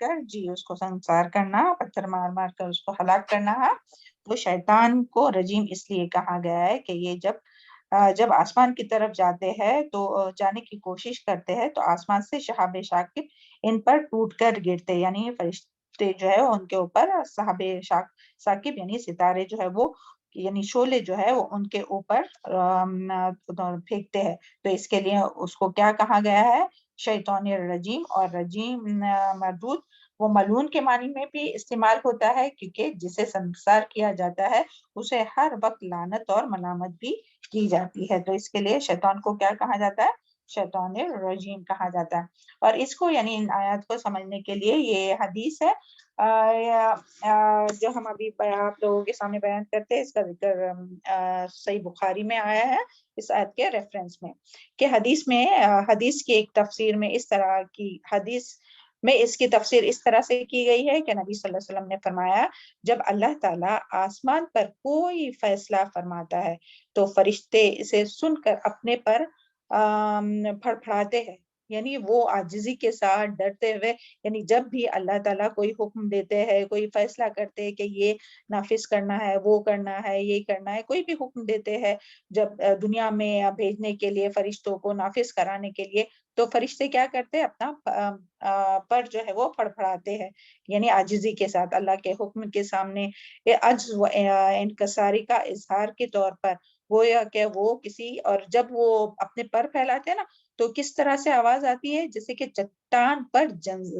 Speaker 1: کر جی اس کو سنسار کرنا، پتھر مار مار کر اس کو ہلاک کرنا ہے. تو شیطان کو رجیم اس لیے کہا گیا ہے کہ یہ جب آسمان کی طرف جاتے ہیں تو جانے کی کوشش کرتے ہیں تو آسمان سے شہاب ثاقب ان پر ٹوٹ کر گرتے، یعنی فرشتے جو ہے ان کے اوپر شہاب ثاقب یعنی ستارے جو ہے وہ یعنی شعلے جو ہے وہ ان کے اوپر پھینکتے ہیں. تو اس کے لیے اس کو کیا کہا گیا ہے؟ شیطان الرجیم. اور رجیم مردود وہ ملعون کے معنی میں بھی استعمال ہوتا ہے، کیونکہ جسے سنسار کیا جاتا ہے اسے ہر وقت لعنت اور ملامت بھی کی جاتی ہے. تو اس کے لیے شیطان کو کیا کہا جاتا ہے؟ شیطان الرجیم کہا جاتا ہے. اور اس کو یعنی ان آیات کو سمجھنے کے لیے یہ حدیث ہے جو ہم ابھی آپ لوگوں کے سامنے بیان کرتے ہیں، اس کا ذکر صحیح بخاری میں آیا ہے اس آیت کے ریفرنس میں، کہ حدیث کی ایک تفسیر میں اس کی تفسیر اس طرح سے کی گئی ہے کہ نبی صلی اللہ علیہ وسلم نے فرمایا، جب اللہ تعالیٰ آسمان پر کوئی فیصلہ فرماتا ہے تو فرشتے اسے سن کر اپنے پر پھڑپڑاتے ہیں، یعنی وہ عاجزی کے ساتھ ڈرتے ہوئے، یعنی جب بھی اللہ تعالیٰ کوئی حکم دیتے ہیں، کوئی فیصلہ کرتے ہیں کہ یہ نافذ کرنا ہے، وہ کرنا ہے، یہ کرنا ہے، کوئی بھی حکم دیتے ہیں جب دنیا میں بھیجنے کے لیے فرشتوں کو نافذ کرانے کے لیے، تو فرشتے کیا کرتے ہیں؟ اپنا پر جو ہے وہ پھڑپڑاتے ہیں، یعنی عاجزی کے ساتھ اللہ کے حکم کے سامنے عجز و انکساری کا اظہار کے طور پر، گویا کہ وہ کسی، اور جب وہ اپنے پر پھیلاتے ہیں نا تو کس طرح سے آواز آتی ہے؟ جیسے کہ چٹان پر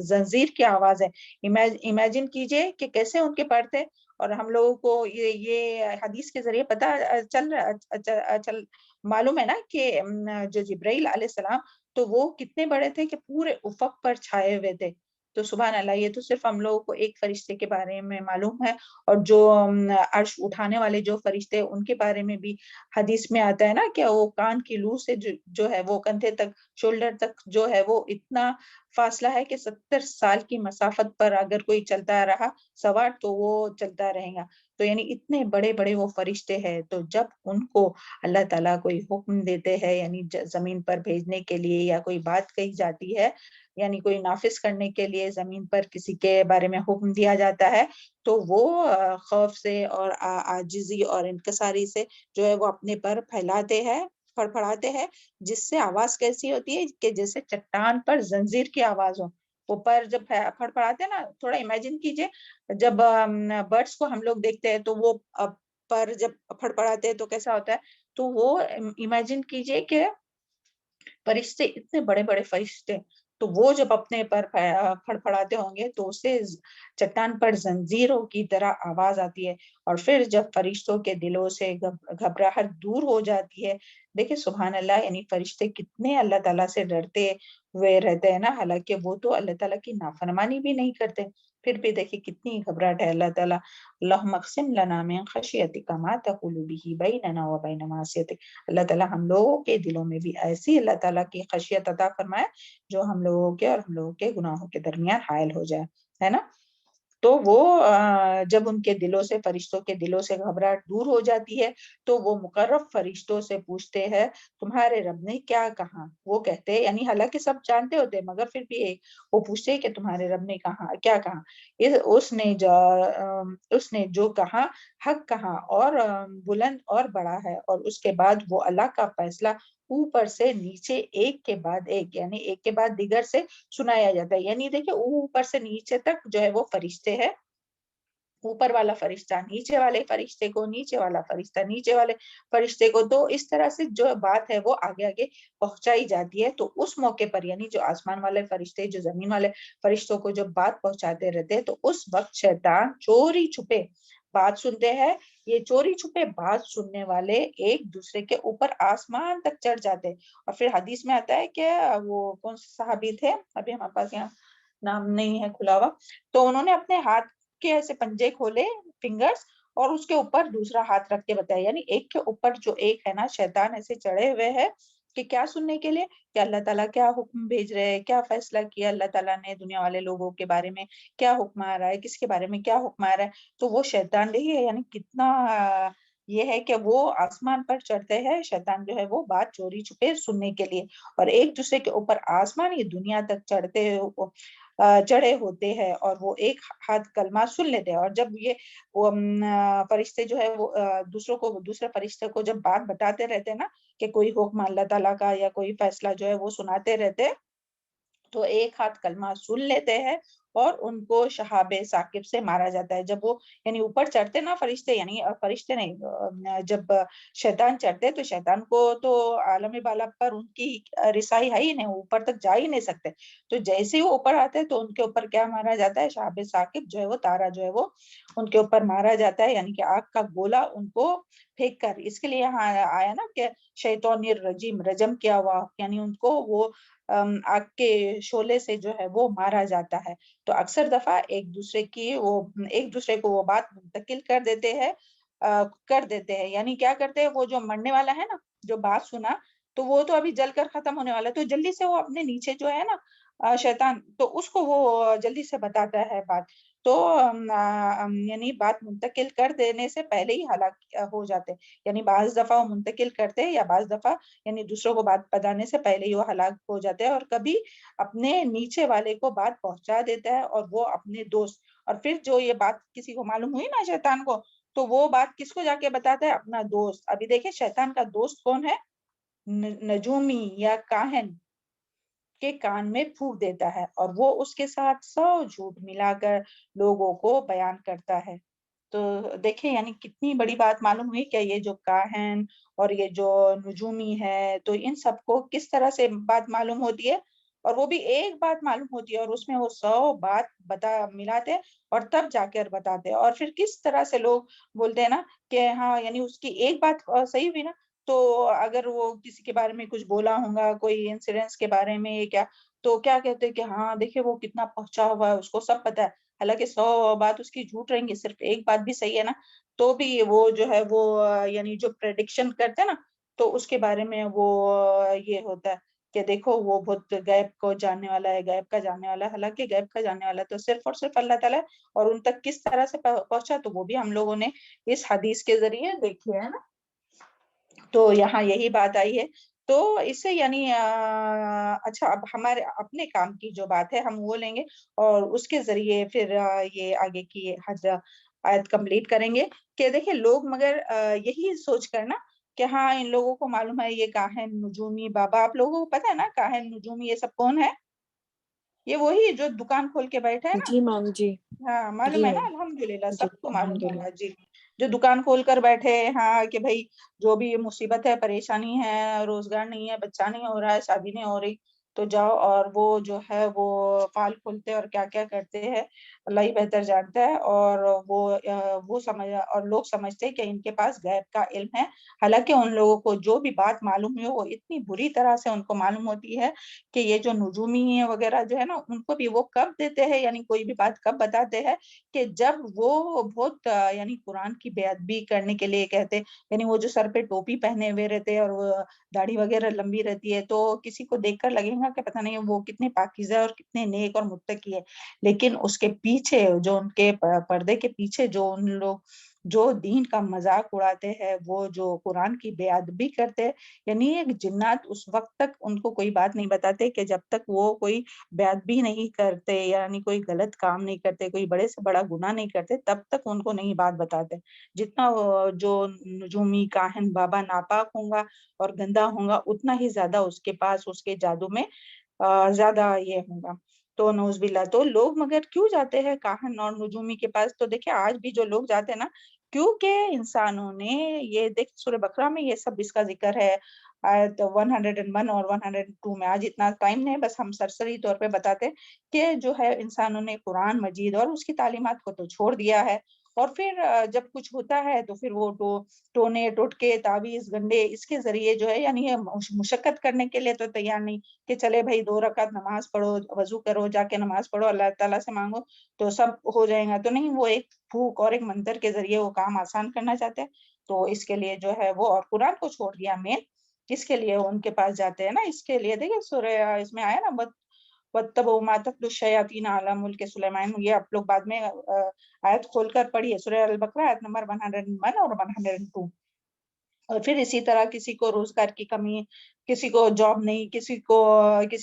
Speaker 1: زنجیر کی آواز ہے. امیجن کیجئے کہ کیسے ان کے پر تھے. اور ہم لوگوں کو یہ حدیث کے ذریعے پتہ معلوم ہے نا کہ جو جبرائیل علیہ السلام تو وہ کتنے بڑے تھے کہ پورے افق پر چھائے ہوئے تھے. تو سبحان اللہ، یہ تو صرف ہم لوگوں کو ایک فرشتے کے بارے میں معلوم ہے، اور جو عرش اٹھانے والے جو فرشتے ان کے بارے میں بھی حدیث میں آتا ہے نا کہ وہ کان کی لو سے جو ہے وہ کندھے تک، شولڈر تک جو ہے وہ اتنا فاصلہ ہے کہ 70 سال کی مسافت پر اگر کوئی چلتا رہا سوار تو وہ چلتا رہے گا. تو یعنی اتنے بڑے بڑے وہ فرشتے ہیں، تو جب ان کو اللہ تعالیٰ کوئی حکم دیتے ہیں یعنی زمین پر بھیجنے کے لیے، یا کوئی بات کہی جاتی ہے یعنی کوئی نافذ کرنے کے لیے زمین پر کسی کے بارے میں حکم دیا جاتا ہے، تو وہ خوف سے اور عاجزی اور انکساری سے جو ہے وہ اپنے پر پھیلاتے ہیں، پھڑپڑاتے ہیں، جس سے آواز کیسی ہوتی ہے کہ جیسے چٹان پر زنجیر کی آواز ہو. وہ پر جب پھڑپڑاتے ہیں نا، تھوڑا امیجن کیجئے جب برڈس کو ہم لوگ دیکھتے ہیں تو وہ پر جب پھڑپڑاتے ہیں تو کیسا ہوتا ہے. تو وہ امیجن کیجئے کہ فرشتے اتنے بڑے بڑے فرشتے، تو وہ جب اپنے پر پھڑپڑاتے ہوں گے تو اسے چٹان پر زنجیروں کی طرح آواز آتی ہے. اور پھر جب فرشتوں کے دلوں سے گھبراہٹ دور ہو جاتی ہے، دیکھیں سبحان اللہ، یعنی فرشتے کتنے اللہ تعالیٰ سے ڈرتے ہوئے رہتے ہیں نا، حالانکہ وہ تو اللہ تعالیٰ کی نافرمانی بھی نہیں کرتے، پھر بھی دیکھیں کتنی گھبراہٹ ہے. اللہ تعالیٰ اللہم اقسم لنا من خشیتک ما تحول به بیننا وبین معصیتک، اللہ تعالیٰ ہم لوگوں کے دلوں میں بھی ایسی اللہ تعالیٰ کی خشیت عطا فرمائے جو ہم لوگوں کے اور ہم لوگوں کے گناہوں کے درمیان حائل ہو جائے، ہے نا. تو وہ جب ان کے دلوں سے، فرشتوں کے دلوں سے گھبراہٹ دور ہو جاتی ہے تو وہ مقرب فرشتوں سے پوچھتے ہیں تمہارے رب نے کیا کہا. وہ کہتے ہیں، یعنی حالانکہ سب جانتے ہوتے ہیں مگر پھر بھی وہ پوچھتے ہیں کہ تمہارے رب نے کیا کہا. اس نے جو کہا حق کہا اور بلند اور بڑا ہے، اور اس کے بعد وہ اللہ کا فیصلہ اوپر سے نیچے ایک کے بعد ایک یعنی ایک کے بعد دیگر سے سنایا جاتا ہے. یعنی دیکھیں اوپر سے نیچے تک جو ہے وہ فرشتے ہیں, اوپر والا فرشتہ نیچے والے فرشتے کو, نیچے والا فرشتہ نیچے والے فرشتے کو, تو اس طرح سے جو بات ہے وہ آگے آگے پہنچائی جاتی ہے. تو اس موقع پر یعنی جو آسمان والے فرشتے جو زمین والے فرشتوں کو جب بات پہنچاتے رہتے ہیں, تو اس وقت شیطان چوری چھپے بات سنتے ہیں. یہ چوری چھپے بات سننے والے ایک دوسرے کے اوپر آسمان تک چڑھ جاتے ہیں. اور پھر حدیث میں آتا ہے کہ وہ کون سے صحابی تھے, ابھی ہمارے پاس یہاں نام نہیں ہے کھلا ہوا, تو انہوں نے اپنے ہاتھ کے ایسے پنجے کھولے فنگرز, اور اس کے اوپر دوسرا ہاتھ رکھ کے بتایا, یعنی ایک کے اوپر جو ایک ہے نا شیطان ایسے چڑھے ہوئے ہے کہ کیا سننے کے لیے, کہ اللہ تعالیٰ کیا حکم بھیج رہے ہیں, کیا فیصلہ کیا اللہ تعالیٰ نے دنیا والے لوگوں کے بارے میں, کیا حکم آ رہا ہے, کس کے بارے میں کیا حکم آ رہا ہے. تو وہ شیطان دیکھیے یعنی کتنا یہ ہے کہ وہ آسمان پر چڑھتے ہیں, شیطان جو ہے وہ بات چوری چھپے سننے کے لیے, اور ایک دوسرے کے اوپر آسمان یہ دنیا تک چڑھے ہوتے ہیں, اور وہ ایک ہاتھ کلمہ سن لیتے ہیں. اور جب یہ فرشتے جو ہے وہ دوسرے فرشتے کو جب بات بتاتے رہتے ہیں نا, کہ کوئی حکم اللہ تعالیٰ کا یا کوئی فیصلہ جو ہے وہ سناتے رہتے, تو ایک ہاتھ کلمہ سن لیتے ہیں اور ان کو شہاب ثاقب سے مارا جاتا ہے. جب وہ یعنی اوپر چڑھتے نا فرشتے, یعنی فرشتے نہیں, جب شیطان چڑھتے تو شیطان کو تو عالم بالا پر ان کی رسائی ہے ہی نہیں, اوپر تک جا ہی نہیں سکتے. تو جیسے ہی اوپر آتے تو ان کے اوپر کیا مارا جاتا ہے, شہاب ثاقب جو ہے وہ تارا جو ہے وہ ان کے اوپر مارا جاتا ہے, یعنی کہ آگ کا گولا ان کو پھینک کر. اس کے لیے یہاں آیا نا کہ شیطان الرجیم, رجم کیا ہوا, یعنی ان کو وہ آگ کے شعلے سے جو ہے وہ مارا جاتا ہے. تو اکثر دفعہ ایک دوسرے کو وہ بات منتقل کر دیتے ہیں, یعنی کیا کرتے ہیں, وہ جو مرنے والا ہے نا, جو بات سنا تو وہ تو ابھی جل کر ختم ہونے والا ہے, تو جلدی سے وہ اپنے نیچے جو ہے نا شیطان, تو اس کو وہ جلدی سے بتاتا ہے بات, تو یعنی بات منتقل کر دینے سے پہلے ہی ہلاک ہو جاتے. یعنی بعض دفعہ وہ منتقل کرتے ہیں, یا بعض دفعہ یعنی دوسروں کو بات بتانے سے پہلے ہی وہ ہلاک ہو جاتے ہیں, اور کبھی اپنے نیچے والے کو بات پہنچا دیتا ہے, اور وہ اپنے دوست, اور پھر جو یہ بات کسی کو معلوم ہوئی نا شیطان کو, تو وہ بات کس کو جا کے بتاتا ہے, اپنا دوست. ابھی دیکھیں شیطان کا دوست کون ہے, نجومی یا کاہن کے کان میں پھونک دیتا ہے, اور وہ اس کے ساتھ 100 جھوٹ ملا کر لوگوں کو بیان کرتا ہے. تو دیکھیں یعنی کتنی بڑی بات معلوم ہوئی کہ یہ جو کاہن اور یہ جو نجومی ہے, تو ان سب کو کس طرح سے بات معلوم ہوتی ہے, اور وہ بھی ایک بات معلوم ہوتی ہے, اور اس میں وہ 100 بات ملاتے اور تب جا کر بتاتے. اور پھر کس طرح سے لوگ بولتے ہیں نا کہ ہاں یعنی اس کی ایک بات صحیح ہوئی نا, تو اگر وہ کسی کے بارے میں کچھ بولا ہوگا, کوئی انسیڈنٹس کے بارے میں کیا, تو کیا کہتے ہیں کہ ہاں دیکھیں وہ کتنا پہنچا ہوا ہے, اس کو سب پتا ہے, حالانکہ 100 بات اس کی جھوٹ رہیں گی, صرف ایک بات بھی صحیح ہے نا, تو بھی وہ جو ہے وہ یعنی جو پریڈکشن کرتے ہیں نا, تو اس کے بارے میں وہ یہ ہوتا ہے کہ دیکھو وہ بہت غیب کو جاننے والا ہے, غیب کا جاننے والا ہے. حالانکہ غیب کا جاننے والا تو صرف اور صرف اللہ تعالیٰ ہے, اور ان تک کس طرح سے پہنچا تو وہ بھی ہم لوگوں نے اس حدیث کے ذریعے دیکھی ہے نا. تو یہاں یہی بات آئی ہے. تو اس سے یعنی اچھا, اب ہمارے اپنے کام کی جو بات ہے ہم وہ لیں گے, اور اس کے ذریعے پھر یہ آگے کی آیت کمپلیٹ کریں گے. کہ دیکھیں لوگ مگر یہی سوچ کر نا کہ ہاں ان لوگوں کو معلوم ہے یہ کاہن نجومی بابا, آپ لوگوں کو پتا ہے نا کاہن نجومی یہ سب کون ہے, یہ وہی جو دکان کھول کے بیٹھے ہیں نا.
Speaker 4: جی میم جی.
Speaker 1: ہاں معلوم
Speaker 4: جی
Speaker 1: ہے نا,
Speaker 4: میم.
Speaker 1: الحمدللہ
Speaker 4: جی
Speaker 1: سب کو معلوم
Speaker 4: الحمد
Speaker 1: ہوگا.
Speaker 4: للہ.
Speaker 1: جی, جو دکان کھول کر بیٹھے, ہاں کہ بھائی جو بھی مصیبت ہے, پریشانی ہے, روزگار نہیں ہے, بچہ نہیں ہو رہا ہے, شادی نہیں ہو رہی, تو جاؤ اور وہ جو ہے وہ فال کھولتے اور کیا کیا کرتے ہیں, اللہ ہی بہتر جانتا ہے. اور وہ اور لوگ سمجھتے ہیں کہ ان کے پاس غیب کا علم ہے, حالانکہ ان لوگوں کو جو بھی بات معلوم ہے وہ اتنی بری طرح سے ان کو معلوم ہوتی ہے کہ یہ جو نجومی وغیرہ جو ہے نا, ان کو بھی وہ کب دیتے ہیں, یعنی کوئی بھی بات کب بتاتے ہیں کہ جب وہ بہت یعنی قرآن کی بے ادبی کرنے کے لیے کہتے, یعنی وہ جو سر پہ ٹوپی پہنے ہوئے رہتے اور وہ داڑھی وغیرہ لمبی رہتی ہے, تو کسی کو دیکھ کر لگے گا کہ پتہ نہیں وہ کتنے پاکیزہ اور کتنے نیک اور متقی ہے, لیکن اس کے پیچھے جو ان کے پردے کے پیچھے جو ان لوگ جو دین کا مذاق اڑاتے ہیں، وہ جو قرآن کی بے ادبی کرتے ہیں، یعنی ایک جنات اس وقت تک ان کو کوئی بات نہیں بتاتے کہ جب تک وہ کوئی بے ادبی نہیں کرتے، یعنی کوئی غلط کام نہیں کرتے، کوئی بڑے سے بڑا گناہ نہیں کرتے، تب تک ان کو نہیں بات بتاتے. جتنا جو نجومی کاہن بابا ناپاک ہوں گا اور گندا ہوں گا، اتنا ہی زیادہ اس کے پاس اس کے جادو میں زیادہ یہ ہوگا. تو نوز باللہ. تو لوگ مگر کیوں جاتے ہیں کاہن اور نجومی کے پاس؟ تو دیکھیں آج بھی جو لوگ جاتے ہیں نا، کیونکہ انسانوں نے یہ دیکھ سورہ بقرہ میں یہ سب اس کا ذکر ہے، آیت 101 اور 102 میں. آج اتنا ٹائم نہیں، بس ہم سرسری طور پہ بتاتے کہ جو ہے انسانوں نے قرآن مجید اور اس کی تعلیمات کو تو چھوڑ دیا ہے، اور پھر جب کچھ ہوتا ہے تو پھر وہ ٹونے ٹوٹکے تعویذ گنڈے اس کے ذریعے جو ہے، یعنی یہ مشقت کرنے کے لیے تو تیار نہیں کہ چلے بھائی 2 رکعت نماز پڑھو، وضو کرو، جا کے نماز پڑھو، اللہ تعالیٰ سے مانگو تو سب ہو جائے گا. تو نہیں، وہ ایک پھوک اور ایک منتر کے ذریعے وہ کام آسان کرنا چاہتے ہیں. تو اس کے لیے جو ہے وہ اور قرآن کو چھوڑ دیا مین، اس کے لیے ان کے پاس جاتے ہیں نا. اس کے لیے دیکھیں سورہ اس میں آیا نا، وَاتَّبَعُوا مَا تَتْلُو الشَّيَاطِينُ عَلَىٰ مُلْكِ سُلَيْمَانَ. یہ آپ لوگ بعد میں آیت کھول کر پڑھیے، سورہ البقرہ آیت نمبر 101 اور 102. اور پھر اسی طرح کسی کو روزگار کی کمی، کسی کو جاب نہیں، کسی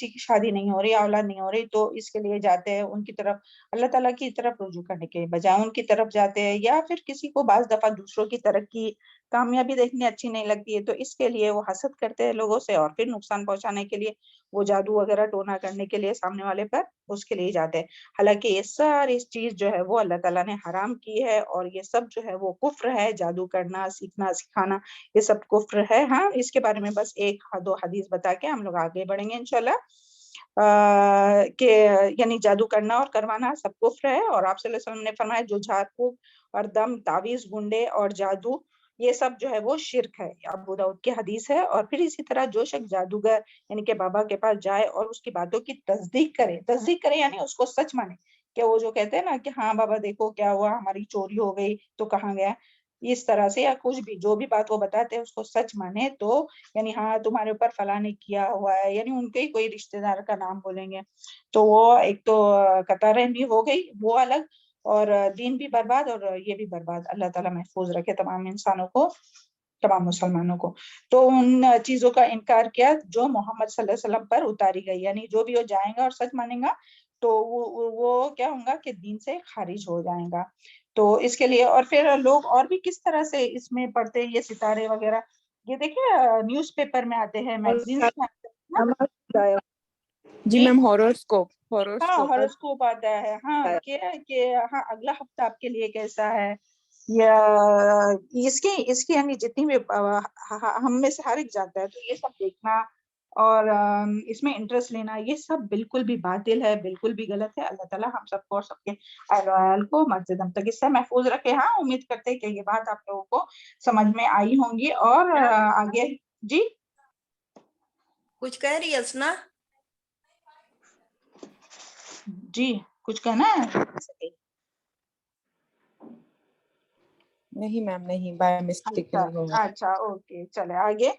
Speaker 1: کی شادی نہیں ہو رہی، اولاد نہیں ہو رہی، تو اس کے لیے جاتے ہیں ان کی طرف، اللہ تعالیٰ کی طرف رجوع کرنے کے بجائے ان کی طرف جاتے ہیں. یا پھر کسی کو بعض دفعہ دوسروں کی ترقی کامیابی دیکھنی اچھی نہیں لگتی ہے، تو اس کے لیے وہ حسد کرتے ہیں لوگوں سے، اور پھر نقصان پہنچانے کے لیے وہ جادو وغیرہ ٹونا کرنے کے لیے سامنے والے پر اس کے لیے جاتے ہیں. حالانکہ یہ ساری چیز جو ہے وہ اللہ تعالیٰ نے حرام کی ہے، اور یہ سب جو ہے وہ کفر ہے. جادو کرنا، سیکھنا، سکھانا، یہ سب کفر ہے. ہاں، اس کے بارے میں بس 1-2 حدیث بتا کے ہم لوگ آگے بڑھیں گے انشاءاللہ. کہ یعنی جادو کرنا اور کروانا سب کفر ہے. اور آپ صلی اللہ علیہ وسلم نے فرمایا جو جھاڑ پھونک اور دم، تعویذ، گنڈے اور جادو، یہ سب جو ہے وہ شرک ہے. ابو داؤد کی حدیث ہے. اور پھر اسی طرح جو شخص جادوگر یعنی کہ بابا کے پاس جائے اور اس کی باتوں کی تصدیق کرے یعنی اس کو سچ مانے، کہ وہ جو کہتے ہیں نا کہ ہاں بابا دیکھو کیا ہوا، ہماری چوری ہو گئی تو کہاں گیا، اس طرح سے، یا کچھ بھی جو بھی بات وہ بتاتے ہیں اس کو سچ مانے، تو یعنی ہاں تمہارے اوپر فلاں نے کیا ہوا ہے، یعنی ان کے ہی کوئی رشتہ دار کا نام بولیں گے، تو وہ ایک تو قطع رحمی ہو گئی، وہ الگ، اور دین بھی برباد اور یہ بھی برباد. اللہ تعالیٰ محفوظ رکھے تمام انسانوں کو، تمام مسلمانوں کو. تو ان چیزوں کا انکار کیا جو محمد صلی اللہ علیہ وسلم پر اتاری گئی، یعنی جو بھی وہ جائیں گا اور سچ مانیں گا تو وہ کیا ہوں گا کہ دین سے خارج ہو جائیں گا. تو اس کے لیے، اور پھر لوگ اور بھی کس طرح سے اس میں پڑھتے ہیں، یہ ستارے وغیرہ، یہ دیکھیں نیوز پیپر میں آتے ہیں، میگزین میں آتے ہیں نا.
Speaker 5: جی میم، ہاروسکوپ
Speaker 1: ہاں، ہاروسکوپ آتا ہے. ہاں کہ ہاں اگلا ہفتہ آپ کے لیے کیسا ہے، یا اس کی یعنی جتنی بھی ہم میں سے ہر ایک جاتا ہے، تو یہ سب دیکھنا اور اس میں انٹرسٹ لینا، یہ سب بالکل بھی باطل ہے، بالکل بھی غلط ہے. اللہ تعالیٰ ہم سب کو اور سب کے اہل و عیال کو مسجد ہم تک اس سے محفوظ رکھے. ہاں، امید کرتے ہیں کہ یہ بات آپ لوگوں کو سمجھ میں آئی ہوں گی. اور آگے جی
Speaker 6: کچھ کہہ رہی ہے اسنا؟
Speaker 1: جی کچھ کہنا ہے؟
Speaker 5: نہیں میم، نہیں، بائی مسٹیک
Speaker 1: اچھا اوکے، چلے آگے.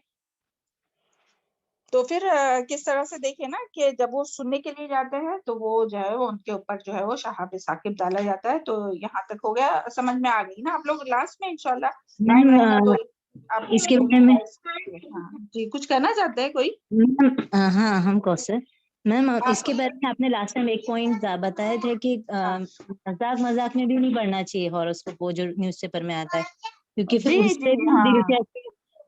Speaker 1: تو پھر کس طرح سے دیکھیں نا کہ جب وہ سننے کے لیے جاتے ہیں تو وہ جو ہے ان کے اوپر جو ہے وہ شہاب ثاقب ڈالا جاتا ہے. تو یہاں تک ہو گیا، سمجھ میں آ گئی نا آپ لوگ؟ لاسٹ میں انشاءاللہ ٹائم رہے گا تو آپ
Speaker 7: اس کے بارے میں
Speaker 1: جی کچھ کہنا چاہتے ہیں کوئی؟
Speaker 7: ہاں ہم کوثر میم، اس کے بارے میں آپ نے لاسٹ ٹائم ایک پوائنٹ بتایا تھا کہ مذاق میں بھی نہیں پڑھنا چاہیے ہاروسکوپ، وہ جو نیوز پیپر میں آتا ہے، کیونکہ پھر اس سے دل سے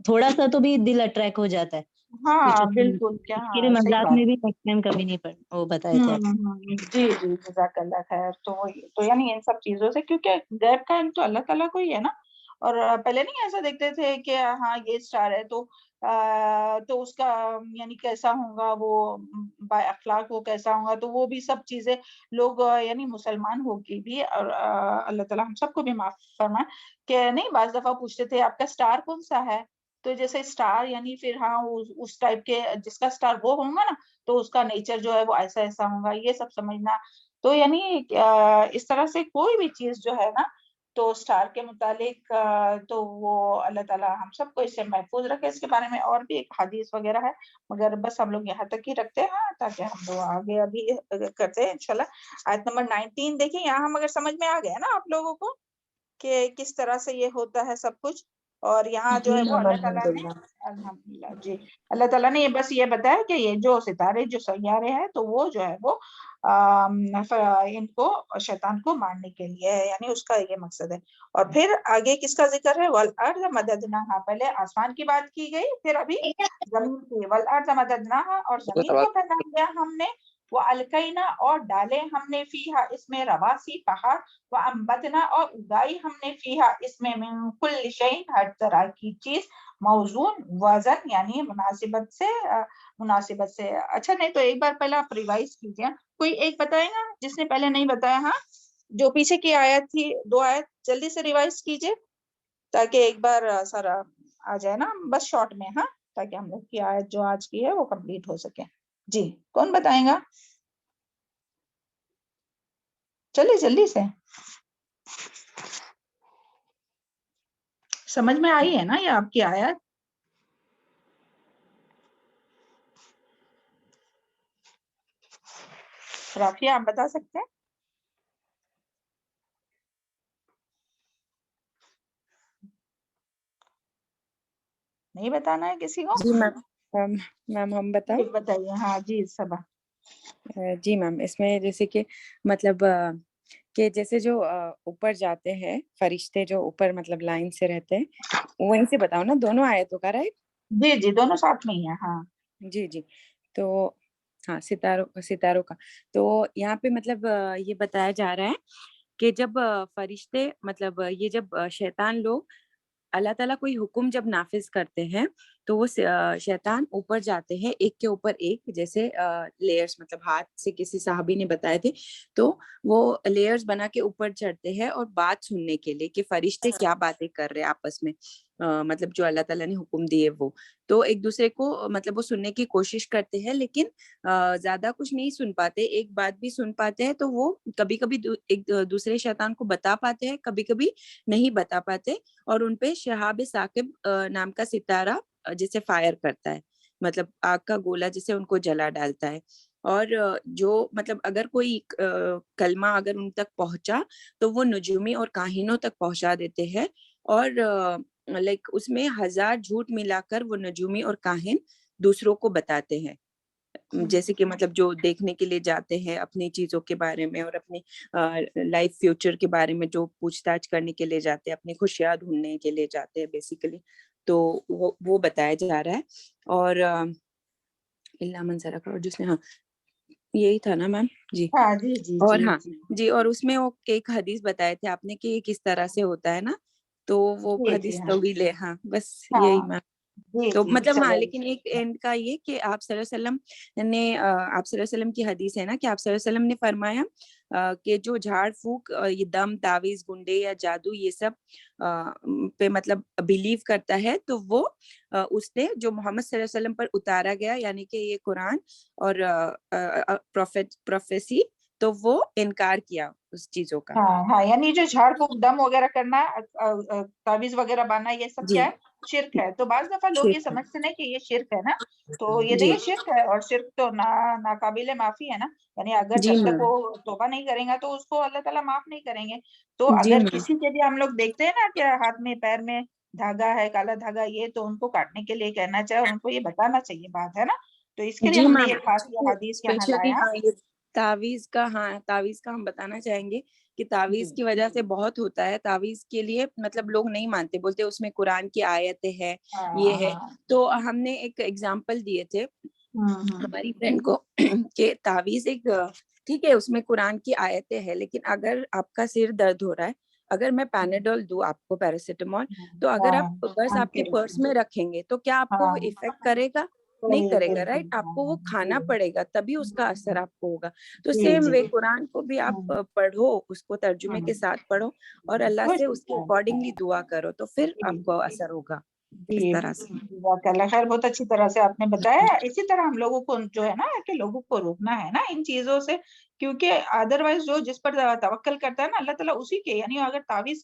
Speaker 7: تھوڑا سا تو بھی دل اٹریکٹ ہو جاتا ہے.
Speaker 1: ہاں بالکل، کیا
Speaker 7: مذاق میں بھی نیکسٹ ٹائم کبھی نہیں پڑھنا، وہ بتائے تھے آپ.
Speaker 1: جی جزاک اللہ خیر. تو یعنی ان سب چیزوں سے، کیونکہ غیب کا علم تو اللہ تعالیٰ کو ہی ہے نا. اور پہلے نہیں ایسا دیکھتے تھے کہ ہاں یہ اسٹار ہے تو اس کا یعنی کیسا ہوگا، وہ با اخلاق وہ کیسا ہوگا، تو وہ بھی سب چیزیں لوگ یعنی مسلمان ہو کے بھی، اور اللہ تعالیٰ ہم سب کو بھی معاف فرمائے کہ نہیں، بعض دفعہ پوچھتے تھے آپ کا اسٹار کون سا ہے، تو جیسے اسٹار یعنی پھر ہاں اس ٹائپ کے جس کا اسٹار وہ ہوگا نا تو اس کا نیچر جو ہے وہ ایسا ایسا ہوگا، یہ سب سمجھنا. تو یعنی اس طرح سے کوئی بھی چیز جو ہے نا تو اسٹار کے متعلق تو وہ اللہ تعالیٰ ہم سب کو اس سے محفوظ رکھے. اس کے بارے میں اور بھی ایک حدیث وغیرہ ہے، مگر بس ہم لوگ یہاں تک ہی رکھتے ہیں تاکہ ہم لوگ آگے ابھی کرتے ہیں انشاءاللہ. آیت نمبر 19 دیکھیں، یہاں ہم اگر سمجھ میں آ گیا نا آپ لوگوں کو، کہ کس طرح سے یہ ہوتا ہے سب کچھ. اور یہاں جو ہے وہ اللہ تعالیٰ نے الحمدللہ جی اللہ تعالیٰ نے بس یہ بتایا کہ یہ جو ستارے جو سیارے ہیں تو وہ جو ہے وہ ان کو شیطان کو مارنے کے لیے ہے، یعنی اس کا یہ مقصد ہے. اور پھر آگے کس کا ذکر ہے؟ والارض مددناہا، پہلے آسمان کی بات کی گئی، پھر ابھی زمین کی. والارض مددناہا، اور زمین کو پھیلا دیا ہم نے. والقینا، اور ڈالے ہم نے فیہا اس میں رواسی پہاڑ. وانبتنا، اور اگائی ہم نے فیہا اس میں من کل شیء ہر طرح کی چیز. موزون وزن یعنی مناسبت سے. اچھا نہیں تو ایک بار پہلے آپ ریوائز کیجئے. کوئی ایک بتائے گا جس نے پہلے نہیں بتایا؟ ہاں جو پیچھے کی آیت تھی 2 آیت جلدی سے ریوائز کیجئے تاکہ ایک بار سارا آ جائے نا، بس شارٹ میں. ہاں تاکہ ہم لوگ کی آیت جو آج کی ہے وہ کمپلیٹ ہو سکے. جی کون بتائیں گا؟ چلیے جلدی سے. سمجھ میں آئی ہے نا یہ آپ کی آیت؟ رافیہ آپ بتا سکتے ہیں؟ نہیں بتانا ہے کسی کو؟
Speaker 5: جی میم میم ہم بتائیں.
Speaker 1: جی بتائیے. ہاں جی صبا.
Speaker 5: جی میم اس میں جیسے کہ مطلب کہ جیسے جو اوپر جاتے ہیں فرشتے جو اوپر مطلب لائن سے رہتے ہیں، وہیں سے بتاؤ نا دونوں آیتوں کا، رائٹ؟
Speaker 1: جی جی دونوں ساتھ میں ہی ہیں. ہاں
Speaker 5: جی جی تو ہاں ستاروں کا تو یہاں پہ مطلب یہ بتایا جا رہا ہے کہ جب فرشتے مطلب یہ جب شیطان لوگ اللہ تعالیٰ کوئی حکم جب نافذ کرتے ہیں تو وہ شیطان اوپر جاتے ہیں ایک کے اوپر ایک، جیسے لیئرز مطلب ہاتھ سے کسی صحابی نے بتائے تھے، تو وہ لیئرز بنا کے اوپر چڑھتے ہیں اور بات سننے کے لیے کہ فرشتے کیا باتیں کر رہے ہیں آپس میں، مطلب جو اللہ تعالیٰ نے حکم دیے وہ تو ایک دوسرے کو مطلب وہ سننے کی کوشش کرتے ہیں، لیکن زیادہ کچھ نہیں سن پاتے، ایک بات بھی سن پاتے ہیں تو وہ کبھی کبھی ایک دوسرے شیطان کو بتا پاتے ہیں، کبھی کبھی نہیں بتا پاتے، اور ان پہ شہاب ثاقب نام کا ستارہ جسے فائر کرتا ہے، مطلب آگ کا گولا جسے ان کو جلا ڈالتا ہے. اور جو مطلب اگر کوئی کلمہ اگر ان تک پہنچا تو وہ نجومی اور کاہنوں تک پہنچا دیتے ہیں، اور لائک اس میں 1000 جھوٹ ملا کر وہ نجومی اور کاہن دوسروں کو بتاتے ہیں، جیسے کہ مطلب جو دیکھنے کے لیے جاتے ہیں اپنی چیزوں کے بارے میں اور اپنی لائف فیوچر کے بارے میں جو پوچھ تاچھ کرنے کے لیے جاتے ہیں، اپنی خوشیاں ڈھونڈنے کے لیے جاتے ہیں بیسیکلی، تو وہ بتایا جا رہا ہے. اور اللہ منظر اور جس نے ہاں یہی تھا نا میم. جی
Speaker 1: ہاں جی جی
Speaker 5: اور
Speaker 1: جی
Speaker 5: ہاں
Speaker 1: جی
Speaker 5: جی اور اس میں وہ ایک حدیث بتائے تھے آپ نے کہ یہ کس طرح سے ہوتا ہے نا، تو وہ
Speaker 1: جی جی.
Speaker 5: حدیث
Speaker 1: ہاں
Speaker 5: طویل ہے. ہاں بس
Speaker 1: ہاں
Speaker 5: یہی میم.
Speaker 1: جی
Speaker 5: تو
Speaker 1: جی
Speaker 5: مطلب ہاں
Speaker 1: چلے.
Speaker 5: لیکن ایک اینڈ کا یہ کہ آپ صلی اللہ علیہ وسلم نے آپ صلی اللہ علیہ وسلم کی حدیث ہے نا کہ آپ صلی اللہ علیہ وسلم نے فرمایا کہ جو جھاڑ پھونک یہ دم تعویذ گنڈے یا جادو یہ سب پہ مطلب بلیو کرتا ہے تو وہ اس نے جو محمد صلی اللہ علیہ وسلم پر اتارا گیا یعنی کہ یہ قرآن اور پروفیسی تو وہ انکار کیا اس چیزوں کا.
Speaker 1: ہاں ہاں یعنی جو جھاڑ پھونک دم وغیرہ کرنا تعویذ وغیرہ باندھنا یہ سب
Speaker 5: جی
Speaker 1: کیا ہے؟ شرک ہے. تو بعض دفعہ لوگ یہ
Speaker 5: شرک ہے.
Speaker 1: سمجھتے ہیں کہ یہ شرک ہے نا، تو یہ
Speaker 5: جی
Speaker 1: دیکھیے شرک ہے، اور شرک تو ناقابل معافی ہے نا، یعنی اگر
Speaker 5: جی
Speaker 1: جب تک
Speaker 5: میم.
Speaker 1: وہ توبہ نہیں کریں گا تو اس کو اللہ تعالیٰ معاف نہیں کریں گے. تو
Speaker 5: جی
Speaker 1: اگر
Speaker 5: میم.
Speaker 1: کسی کے بھی ہم لوگ دیکھتے ہیں نا کہ ہاتھ میں پیر میں دھاگا ہے، کالا دھاگا، یہ تو ان کو کاٹنے کے لیے کہنا چاہے، ان کو یہ بتانا چاہیے بات ہے نا. تو اس کے لیے
Speaker 5: جی
Speaker 1: ہم نے
Speaker 5: میم
Speaker 1: یہ خاص یہ حدیث یہاں
Speaker 5: اسپیشلی
Speaker 1: لایا.
Speaker 5: ہاں یہ تعویذ کا ہم بتانا چاہیں گے کہ تعویذ کی وجہ سے بہت ہوتا ہے. تعویذ کے لیے مطلب لوگ نہیں مانتے، بولتے اس میں قرآن کی آیتیں ہے یہ ہے. تو ہم نے ایک ایگزامپل دیے تھے ہماری فرینڈ کو کہ تعویذ ایک ٹھیک ہے اس میں قرآن کی آیتیں ہیں، لیکن اگر آپ کا سر درد ہو رہا ہے، اگر میں پیناڈول دوں آپ کو پیراسیٹامول، تو اگر آپ بس آپ کے پرس میں رکھیں گے تو کیا آپ کو وہ افیکٹ کرے گا؟ نہیں کرے گا، رائٹ؟ آپ کو وہ کھانا پڑے گا تبھی اس کا اثر آپ کو ہوگا. تو سیم وے قرآن کو بھی آپ پڑھو، اس کو ترجمے کے ساتھ پڑھو اور اللہ سے اس کے اکارڈنگلی دعا کرو تو پھر آپ کو اثر ہوگا اس
Speaker 1: جی
Speaker 5: طرح سے.
Speaker 1: جزاک اللہ خیر، بہت اچھی طرح سے آپ نے بتایا. اسی طرح ہم لوگوں کو جو ہے نا کہ لوگوں کو روکنا ہے نا ان چیزوں سے، کیونکہ ادروائز جو جس پر توکل کرتا ہے نا اللہ تعالیٰ اسی کے، یعنی اگر تعویذ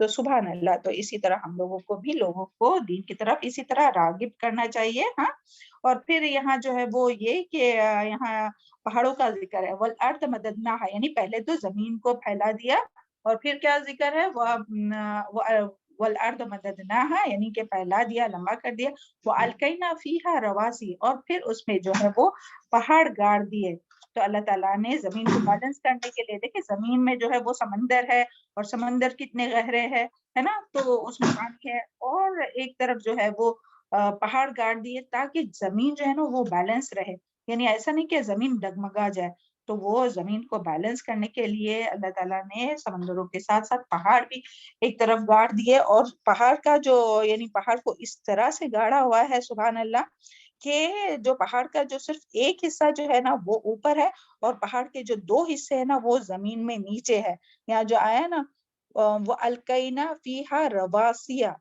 Speaker 1: تو سبحان اللہ. تو اسی طرح ہم لوگوں کو بھی لوگوں کو دین کی طرف اسی طرح راغب کرنا چاہیے. ہاں اور پھر یہاں جو ہے وہ یہ کہ یہاں پہاڑوں کا ذکر ہے. والارض مددناها یعنی پہلے تو زمین کو پھیلا دیا اور پھر کیا ذکر ہے والارض مددناها یعنی کہ پھیلا دیا لمبا کر دیا. والقینا فیہا رواسی اور پھر اس میں جو ہے وہ پہاڑ گاڑ دیے. تو اللہ تعالیٰ نے زمین کو بیلنس کرنے کے لیے دیکھیں زمین میں جو ہے وہ سمندر ہے اور سمندر کتنے گہرے ہے نا تو اس میں پانی ہے اور ایک طرف جو ہے وہ پہاڑ گاڑ دیے تاکہ زمین جو ہے نا وہ بیلنس رہے. یعنی ایسا نہیں کہ زمین ڈگمگا جائے. تو وہ زمین کو بیلنس کرنے کے لیے اللہ تعالیٰ نے سمندروں کے ساتھ ساتھ پہاڑ بھی ایک طرف گاڑ دیے. اور پہاڑ کا جو یعنی پہاڑ کو اس طرح سے گاڑا ہوا ہے سبحان اللہ کہ جو پہاڑ کا جو صرف ایک حصہ جو ہے نا وہ اوپر ہے اور پہاڑ کے جو دو حصے ہیں نا وہ زمین میں نیچے ہے. یہاں جو آیا نا وہ القینا فیہا رواسیا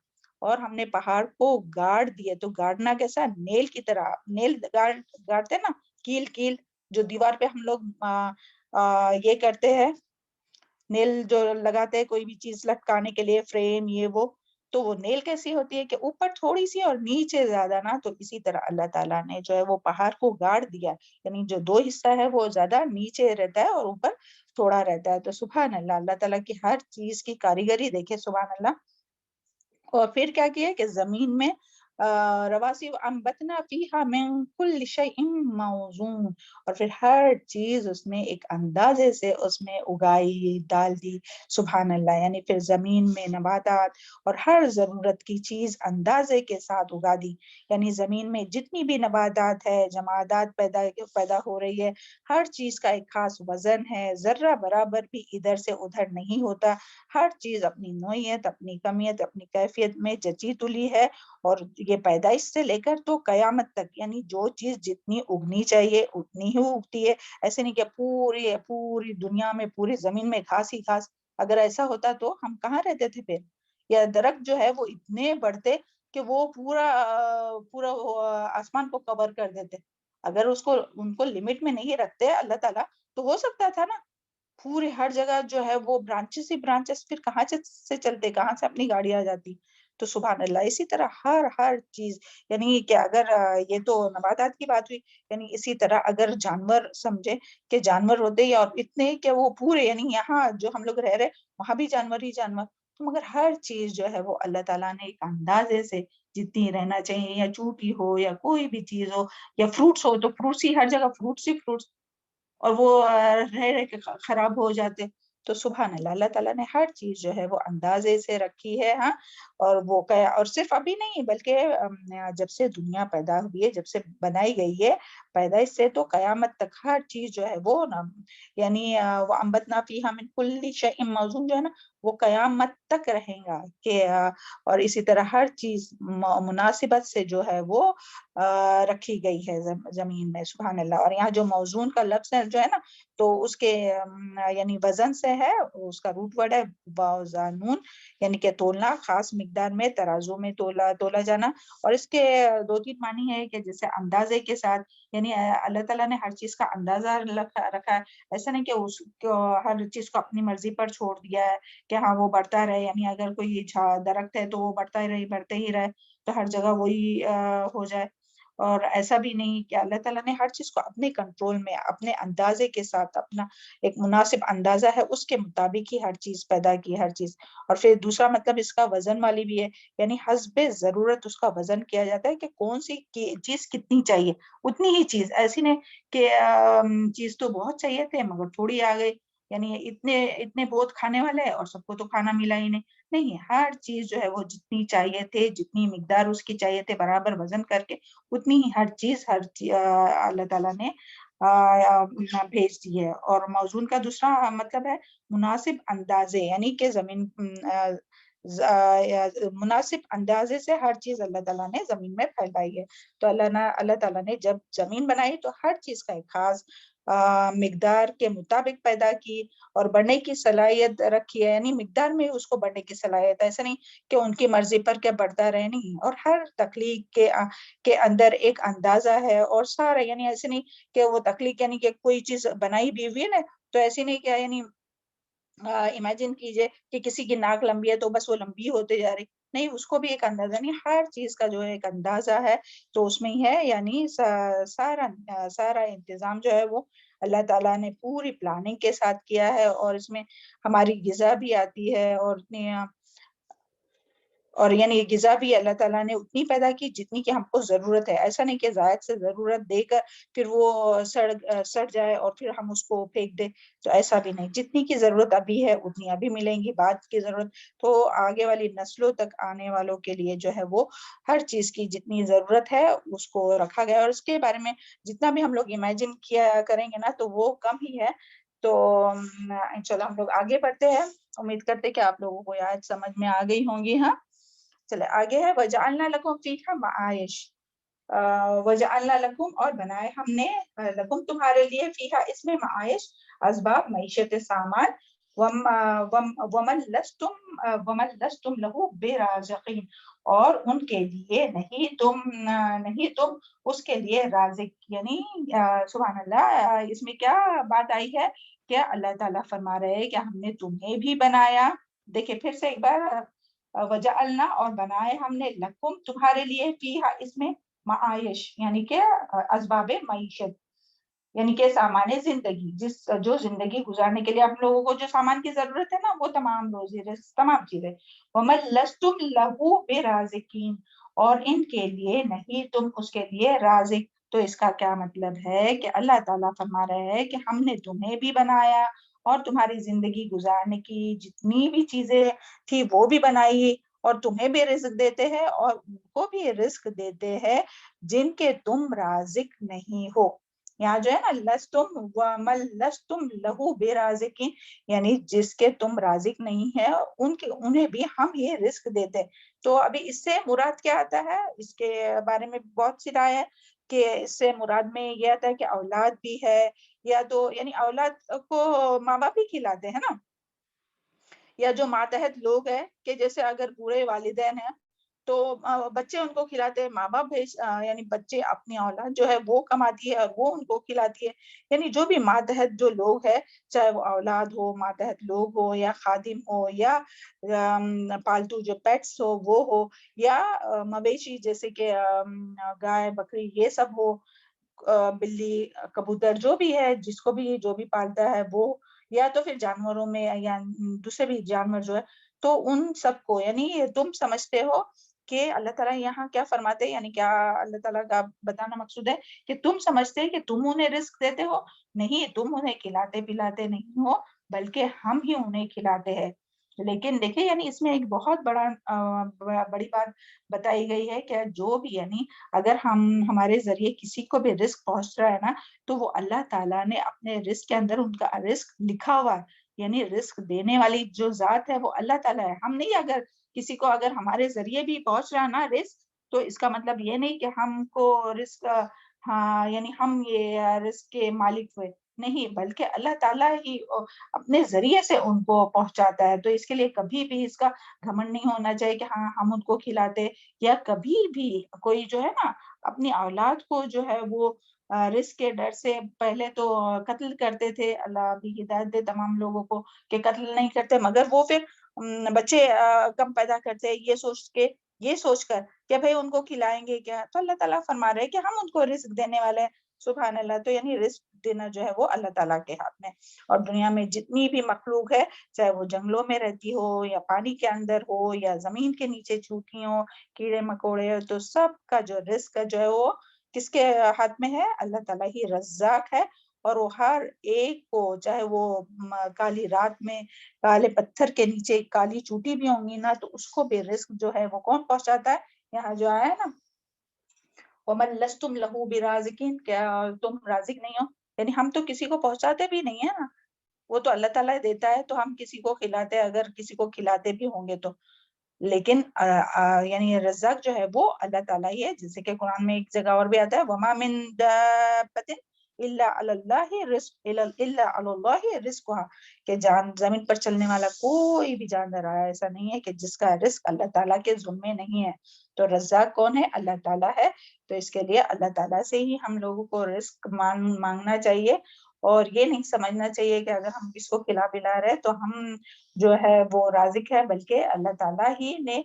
Speaker 1: اور ہم نے پہاڑ کو گاڑ دیے. تو گاڑنا کیسا نیل کی طرح نیل گاڑتے نا کیل جو دیوار پہ ہم لوگ یہ کرتے ہیں نیل جو لگاتے ہیں کوئی بھی چیز لٹکانے کے لیے فریم یہ وہ. تو وہ نیل کیسی ہوتی ہے کہ اوپر تھوڑی سی اور نیچے زیادہ نا. تو اسی طرح اللہ تعالیٰ نے جو ہے وہ پہاڑ کو گاڑ دیا یعنی جو دو حصہ ہے وہ زیادہ نیچے رہتا ہے اور اوپر تھوڑا رہتا ہے. تو سبحان اللہ اللہ تعالیٰ کی ہر چیز کی کاریگری دیکھے سبحان اللہ. اور پھر کیا کیا کہ زمین میں رواسی انبتنا فیہا من کل شیء موزون اور پھر ہر چیز اس میں ایک اندازے سے اس میں اگائی ڈال دی سبحان اللہ. یعنی پھر زمین میں نباتات اور ہر ضرورت کی چیز اندازے کے ساتھ اگا دی. یعنی زمین میں جتنی بھی نباتات ہے جمادات پیدا ہو رہی ہے ہر چیز کا ایک خاص وزن ہے. ذرہ برابر بھی ادھر سے ادھر نہیں ہوتا. ہر چیز اپنی نوعیت اپنی کمیت اپنی کیفیت میں جچی تلی ہے. اور یہ پیدائش سے لے کر تو قیامت تک یعنی جو چیز جتنی اگنی چاہیے اتنی ہی اگتی ہے. ایسے نہیں کہ پوری دنیا میں پوری زمین میں گھاس ہی گھاس. اگر ایسا ہوتا تو ہم کہاں رہتے تھے پھر. یا درخت جو ہے وہ اتنے بڑھتے کہ وہ پورا آسمان کو کور کر دیتے. اگر ان کو لمٹ میں نہیں رکھتے اللہ تعالیٰ تو ہو سکتا تھا نا پورے ہر جگہ جو ہے وہ برانچز ہی برانچز پھر کہاں سے چلتے کہاں سے اپنی گاڑی آ جاتی. تو سبحان اللہ اسی طرح ہر چیز یعنی کہ اگر یہ تو نباتات کی بات ہوئی یعنی اسی طرح اگر جانور سمجھے کہ جانور ہوتے ہیں اور اتنے کہ وہ پورے یعنی یہاں جو ہم لوگ رہ رہے وہاں بھی جانور ہی جانور. تو مگر ہر چیز جو ہے وہ اللہ تعالیٰ نے ایک اندازے سے جتنی رہنا چاہیے یا چوٹی ہو یا کوئی بھی چیز ہو یا فروٹس ہو تو فروٹس ہی ہر جگہ فروٹس ہی فروٹس اور وہ رہ کے خراب ہو جاتے. تو سبحان اللہ اللہ تعالیٰ نے ہر چیز جو ہے وہ اندازے سے رکھی ہے. ہاں اور وہ اور صرف ابھی نہیں بلکہ جب سے دنیا پیدا ہوئی ہے جب سے بنائی گئی ہے پیدائش سے تو قیامت تک ہر چیز جو ہے وہ یعنی وہ انبتنا فیہا من کل شیء موزون جو ہے نا وہ قیامت تک رہیں گا کہ اور اسی طرح ہر چیز مناسبت سے جو ہے وہ رکھی گئی ہے زمین میں سبحان اللہ. اور یہاں جو موزون کا لفظ ہے جو ہے نا تو اس کے یعنی وزن سے ہے اس کا روٹ ورڈ ہے باوزانون یعنی کہ تولنا خاص مقدار میں ترازو میں تولا جانا. اور اس کے دو تین معنی ہے کہ جیسے اندازے کے ساتھ یعنی اللہ تعالیٰ نے ہر چیز کا اندازہ رکھا ہے. ایسا نہیں کہ اس کو ہر چیز کو اپنی مرضی پر چھوڑ دیا ہے کہ ہاں وہ بڑھتا رہے یعنی اگر کوئی درخت ہے تو وہ بڑھتا ہی بڑھتے ہی رہے تو ہر جگہ وہی ہو جائے. اور ایسا بھی نہیں کہ اللہ تعالیٰ نے ہر چیز کو اپنے کنٹرول میں اپنے اندازے کے ساتھ اپنا ایک مناسب اندازہ ہے اس کے مطابق ہی ہر چیز پیدا کی ہر چیز. اور پھر دوسرا مطلب اس کا وزن والی بھی ہے یعنی حسب ضرورت اس کا وزن کیا جاتا ہے کہ کون سی چیز کتنی چاہیے اتنی ہی چیز. ایسی نہیں کہ چیز تو بہت چاہیے تھے مگر تھوڑی آ گئی یعنی اتنے بہت کھانے والے اور سب کو تو کھانا ملا ہی نہیں. ہر چیز جو ہے وہ جتنی چاہیے تھے جتنی مقدار اس کی چاہیے تھے برابر وزن کر کے اتنی ہی ہر چیز اللہ تعالیٰ نے بھیج دی ہے. اور موزون کا دوسرا مطلب ہے مناسب اندازے یعنی کہ زمین مناسب اندازے سے ہر چیز اللہ تعالیٰ نے زمین میں پھیلائی ہے. تو اللہ تعالیٰ نے جب زمین بنائی تو ہر چیز کا ایک خاص مقدار کے مطابق پیدا کی اور بڑھنے کی صلاحیت رکھی ہے یعنی مقدار میں اس کو بڑھنے کی صلاحیت. ایسا نہیں کہ ان کی مرضی پر کیا بڑھتا رہے نہیں. اور ہر تخلیق کے اندر ایک اندازہ ہے اور سارا یعنی ایسے نہیں کہ وہ تخلیق یعنی کہ کوئی چیز بنائی بھی ہوئی ہے نا تو ایسی نہیں کہ یعنی امیجن کیجئے کہ کسی کی ناک لمبی ہے تو بس وہ لمبی ہوتے جا رہی، نہیں، اس کو بھی ایک اندازہ، نہیں، ہر چیز کا جو ہے ایک اندازہ ہے تو اس میں ہی ہے، یعنی سارا انتظام جو ہے وہ اللہ تعالیٰ نے پوری پلاننگ کے ساتھ کیا ہے، اور اس میں ہماری غذا بھی آتی ہے، اور یعنی یہ غذا بھی اللہ تعالیٰ نے اتنی پیدا کی جتنی کہ ہم کو ضرورت ہے، ایسا نہیں کہ زائد سے ضرورت دے کر پھر وہ سڑ جائے اور پھر ہم اس کو پھینک دیں، تو ایسا بھی نہیں، جتنی کی ضرورت ابھی ہے اتنی ابھی ملیں گی، بعد کی ضرورت تو آگے والی نسلوں تک آنے والوں کے لیے جو ہے وہ ہر چیز کی جتنی ضرورت ہے اس کو رکھا گیا، اور اس کے بارے میں جتنا بھی ہم لوگ امیجن کیا کریں گے نا تو وہ کم ہی ہے۔ تو انشاءاللہ ہم لوگ آگے بڑھتے ہیں، امید کرتے کہ آپ لوگوں کو آیت سمجھ میں آ گئی ہوں گی۔ ہاں چلے آگے ہے، وَجَعَلْنَا لَكُمْ فِيهَا مَعَائِشَ، وَجَعَلْنَا لَكُمْ اور بنائے ہم نے لکم تمہارے لیے فیہا اس میں معائش، اسباب معیشت سامان، وَمَن لَسْتُمْ لَهُ بِرَازِقِينَ اور ان کے لیے نہیں تم اس کے لیے رازق، یعنی سبحان اللہ، اس میں کیا بات آئی ہے کہ اللہ تعالیٰ فرما رہے ہیں کہ ہم نے تمہیں بھی بنایا، دیکھیں پھر سے ایک بار، وجعلنا اور بنائے ہم نے لکم تمہارے لیے فیہا اس میں معائش، یعنی کہ اسباب معیشت، یعنی کہ سامان زندگی، جو زندگی گزارنے کے لیے ہم لوگوں کو جو سامان کی ضرورت ہے نا وہ تمام روزی رزق تمام چیزیں، وَمَن لَسْتُمْ لَهُ بِرَازِقِينَ اور ان کے لیے نہیں تم اس کے لیے رازق۔ تو اس کا کیا مطلب ہے کہ اللہ تعالیٰ فرما رہے ہیں کہ ہم نے تمہیں بھی بنایا اور تمہاری زندگی گزارنے کی جتنی بھی چیزیں تھی وہ بھی بنائی، اور تمہیں بھی رزق دیتے ہیں اور ان کو بھی رزق دیتے ہیں جن کے تم رازق نہیں ہو۔ یہاں جو ہے نا لستم وَمَن لَسْتُمْ لَهُ بِرَازِقِينَ، یعنی جس کے تم رازق نہیں ہے انہیں بھی ہم یہ رزق دیتے۔ تو ابھی اس سے مراد کیا آتا ہے، اس کے بارے میں بہت سی رائے ہے کہ اس سے مراد میں یہ آتا ہے کہ اولاد بھی ہے، یا تو یعنی اولاد کو ماں باپ ہی کھلاتے ہیں نا، یا جو ماتحت لوگ ہیں کہ جیسے اگر بوڑھے والدین ہیں تو بچے ان کو کھلاتے ہیں، ماں باپ یعنی بچے اپنی اولاد جو ہے وہ کماتی ہے اور وہ ان کو کھلاتی ہے، یعنی جو بھی ماتحت جو لوگ ہے، چاہے وہ اولاد ہو، ماتحت لوگ ہو، یا خادم ہو، یا پالتو جو پیٹس ہو وہ ہو، یا مویشی جیسے کہ گائے بکری یہ سب ہو، بلی کبوتر جو بھی ہے، جس کو بھی جو بھی پالتا ہے وہ، یا تو پھر جانوروں میں یا دوسرے بھی جانور جو ہے، تو ان سب کو یعنی تم سمجھتے ہو کہ اللہ تعالیٰ یہاں کیا فرماتے ہیں، یعنی کیا اللہ تعالیٰ کا بتانا مقصود ہے کہ تم سمجھتے کہ تم انہیں رزق دیتے ہو، نہیں، تم انہیں کھلاتے پلاتے نہیں ہو بلکہ ہم ہی انہیں کھلاتے ہیں۔ لیکن دیکھیں یعنی اس میں ایک بہت بڑی بات بتائی گئی ہے کہ جو بھی یعنی اگر ہمارے ذریعے کسی کو بھی رزق پہنچ رہا ہے نا تو وہ اللہ تعالیٰ نے اپنے رزق کے اندر ان کا رزق لکھا ہوا ہے، یعنی رزق دینے والی جو ذات ہے وہ اللہ تعالیٰ ہے، ہم نہیں۔ اگر کسی کو اگر ہمارے ذریعے بھی پہنچ رہا نا رزق تو اس کا مطلب یہ نہیں کہ ہم کو رزق یعنی ہم یہ رزق کے مالک ہوئے، نہیں، بلکہ اللہ تعالیٰ ہی اپنے ذریعے سے ان کو پہنچاتا ہے۔ تو اس کے لیے کبھی بھی اس کا گھمنڈ نہیں ہونا چاہیے کہ ہاں ہم ان کو کھلاتے، یا کبھی بھی کوئی جو ہے نا اپنی اولاد کو جو ہے وہ رزق کے ڈر سے پہلے تو قتل کرتے تھے، اللہ بھی ہدایت دے تمام لوگوں کو کہ قتل نہیں کرتے، مگر وہ پھر بچے کم پیدا کرتے یہ سوچ کر کہ بھئی ان کو کھلائیں گے کیا، تو اللہ تعالیٰ فرما رہے کہ ہم ان کو رزق دینے والے ہیں، سبحان اللہ۔ تو یعنی رزق دینا جو ہے وہ اللہ تعالیٰ کے ہاتھ میں، اور دنیا میں جتنی بھی مخلوق ہے، چاہے وہ جنگلوں میں رہتی ہو یا پانی کے اندر ہو یا زمین کے نیچے چھوٹی ہو، کیڑے مکوڑے، تو سب کا جو رزق جو ہے وہ کس کے ہاتھ میں ہے، اللہ تعالیٰ ہی رزاق ہے، اور وہ ہر ایک کو، چاہے وہ کالی رات میں کالے پتھر کے نیچے کالی چوٹی بھی ہوں گی نا تو اس کو بھی رزق جو ہے وہ کون پہنچاتا ہے، یہاں جو آیا ہے نا وَمَن لَسْتُمْ لَهُ بِرَازِقِينَ، کیا تم رازق نہیں ہو، یعنی ہم تو کسی کو پہنچاتے بھی نہیں ہے نا، وہ تو اللہ تعالیٰ دیتا ہے تو ہم کسی کو کھلاتے، اگر کسی کو کھلاتے بھی ہوں گے تو، لیکن یعنی رزاق جو ہے وہ اللہ تعالیٰ ہی ہے، جیسے کہ قرآن میں ایک جگہ اور بھی آتا ہے وَمَا مِن دَابَّةٍ إِلَّا عَلَى اللَّهِ رِزْقُهَا، کہ زمین پر چلنے والا کوئی بھی جاندار ایسا نہیں ہے کہ جس کا رزق اللہ تعالیٰ کے ذمے نہیں ہے، تو رزاق کون ہے، اللہ تعالیٰ ہے۔ تو اس کے لیے اللہ تعالیٰ سے ہی ہم لوگوں کو رزق مانگنا چاہیے، اور یہ نہیں سمجھنا چاہیے کہ اگر ہم کس کو کھلا پلا رہے تو ہم جو ہے وہ رازق ہے، بلکہ اللہ تعالیٰ ہی نے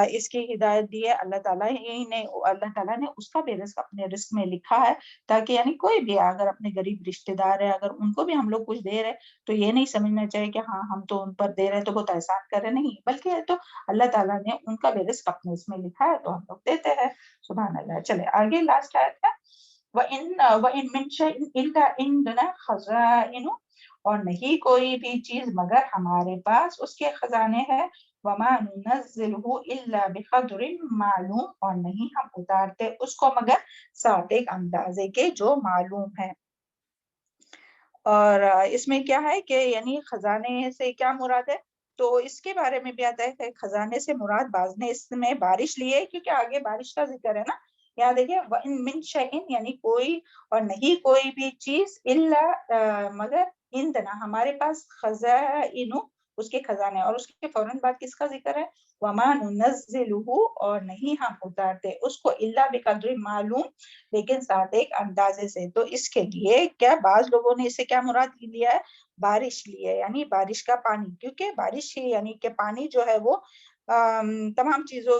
Speaker 1: اس کی ہدایت دی ہے، اللہ تعالیٰ نے اس کا بھی رزق اپنے رزق میں لکھا ہے، تاکہ یعنی کوئی بھی اگر اپنے غریب رشتے دار ہے اگر ان کو بھی ہم لوگ کچھ دے رہے تو یہ نہیں سمجھنا چاہیے کہ ہاں ہم تو ان پر دے رہے تو بہت احسان کر رہے، نہیں، بلکہ یہ تو اللہ تعالیٰ نے ان کا بھی رزق اپنے اس میں لکھا ہے تو ہم لوگ دیتے ہیں، سبحان اللہ۔ چلے آگے لاسٹ آیت ہے وَإِن مِّن شَيْءٍ إِلَّا عِندَنَا خَزَائِنُهُ، اور نہیں کوئی بھی چیز مگر ہمارے پاس اس کے خزانے ہیں، وَمَا نُنَزِّلُهُ إِلَّا بِقَدْرٍ مَعْلُومٍ، اور نہیں ہم اتارتے اس کو مگر ساتھ ایک اندازے کے جو معلوم ہے۔ اور اس میں کیا ہے کہ یعنی خزانے سے کیا مراد ہے، تو اس کے بارے میں بھی آتا ہے کہ خزانے سے مراد بعض نے اس میں بارش لی ہے، کیونکہ آگے بارش کا ذکر ہے نا، یہاں دیکھیں وَإِن مِّن شَيْءٍ یعنی کوئی اور نہیں کوئی بھی چیز الا مگر عندنا ہمارے پاس خزائن اس کے خزانے، اور اس کے فوراً بعد کس کا ذکر ہے، وَمَا نُنَزِّلُهُ، اور نہیں ہم اتارتے اس کو الا بقدر معلوم، لیکن ساتھ ایک اندازے سے۔ تو اس کے لیے کیا بعض لوگوں نے اسے کیا مراد لیا ہے، بارش لی ہے، یعنی بارش کا پانی، کیونکہ بارش ہی یعنی کہ پانی جو ہے وہ تمام چیزوں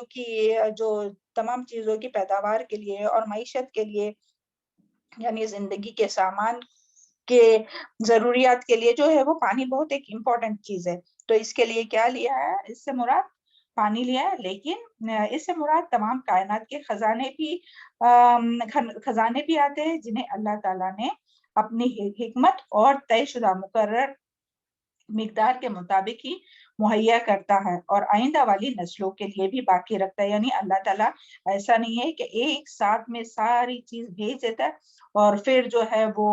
Speaker 1: کی پیداوار کے لیے اور معیشت کے لیے، یعنی زندگی کے سامان کے ضروریات کے لیے جو ہے وہ پانی بہت ایک امپورٹنٹ چیز ہے، تو اس کے لیے کیا لیا ہے، اس سے مراد پانی لیا ہے، لیکن اس سے مراد تمام کائنات کے خزانے بھی آتے ہیں جنہیں اللہ تعالیٰ نے اپنی حکمت اور طے شدہ مقرر مقدار کے مطابق ہی مہیا کرتا ہے اور آئندہ والی نسلوں کے لیے بھی باقی رکھتا ہے، یعنی اللہ تعالیٰ ایسا نہیں ہے کہ ایک ساتھ میں ساری چیز بھیج دیتا ہے اور پھر جو ہے وہ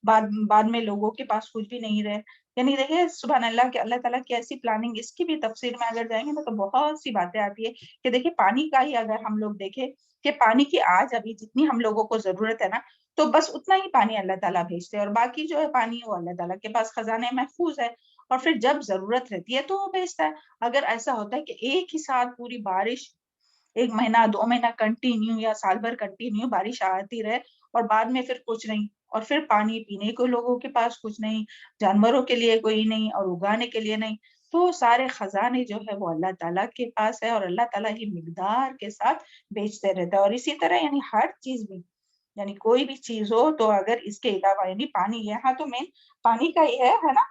Speaker 1: بعد میں لوگوں کے پاس کچھ بھی نہیں رہے، یعنی دیکھیں سبحان اللہ کہ اللہ تعالیٰ کی ایسی پلاننگ، اس کی بھی تفسیر میں اگر جائیں گے نا تو بہت سی باتیں آتی ہے کہ دیکھیں پانی کا ہی اگر ہم لوگ دیکھیں کہ پانی کی آج ابھی جتنی ہم لوگوں کو ضرورت ہے نا تو بس اتنا ہی پانی اللہ تعالیٰ بھیجتے ہیں، اور باقی جو ہے پانی وہ اللہ تعالیٰ کے پاس خزانے محفوظ ہے، اور پھر جب ضرورت رہتی ہے تو وہ بھیجتا ہے۔ اگر ایسا ہوتا ہے کہ ایک ہی ساتھ پوری بارش 1 مہینہ 2 مہینہ کنٹینیو یا سال بھر کنٹینیو بارش آتی رہے اور بعد میں پھر کچھ نہیں، اور پھر پانی پینے کو لوگوں کے پاس کچھ نہیں، جانوروں کے لیے کوئی نہیں اور اگانے کے لیے نہیں، تو سارے خزانے جو ہے وہ اللہ تعالیٰ کے پاس ہے اور اللہ تعالیٰ ہی مقدار کے ساتھ بیچتے رہتا ہے۔ اور اسی طرح یعنی ہر چیز بھی، یعنی کوئی بھی چیز ہو تو اگر اس کے علاوہ یعنی پانی، یہاں تو مین پانی کا ہی ہے نا،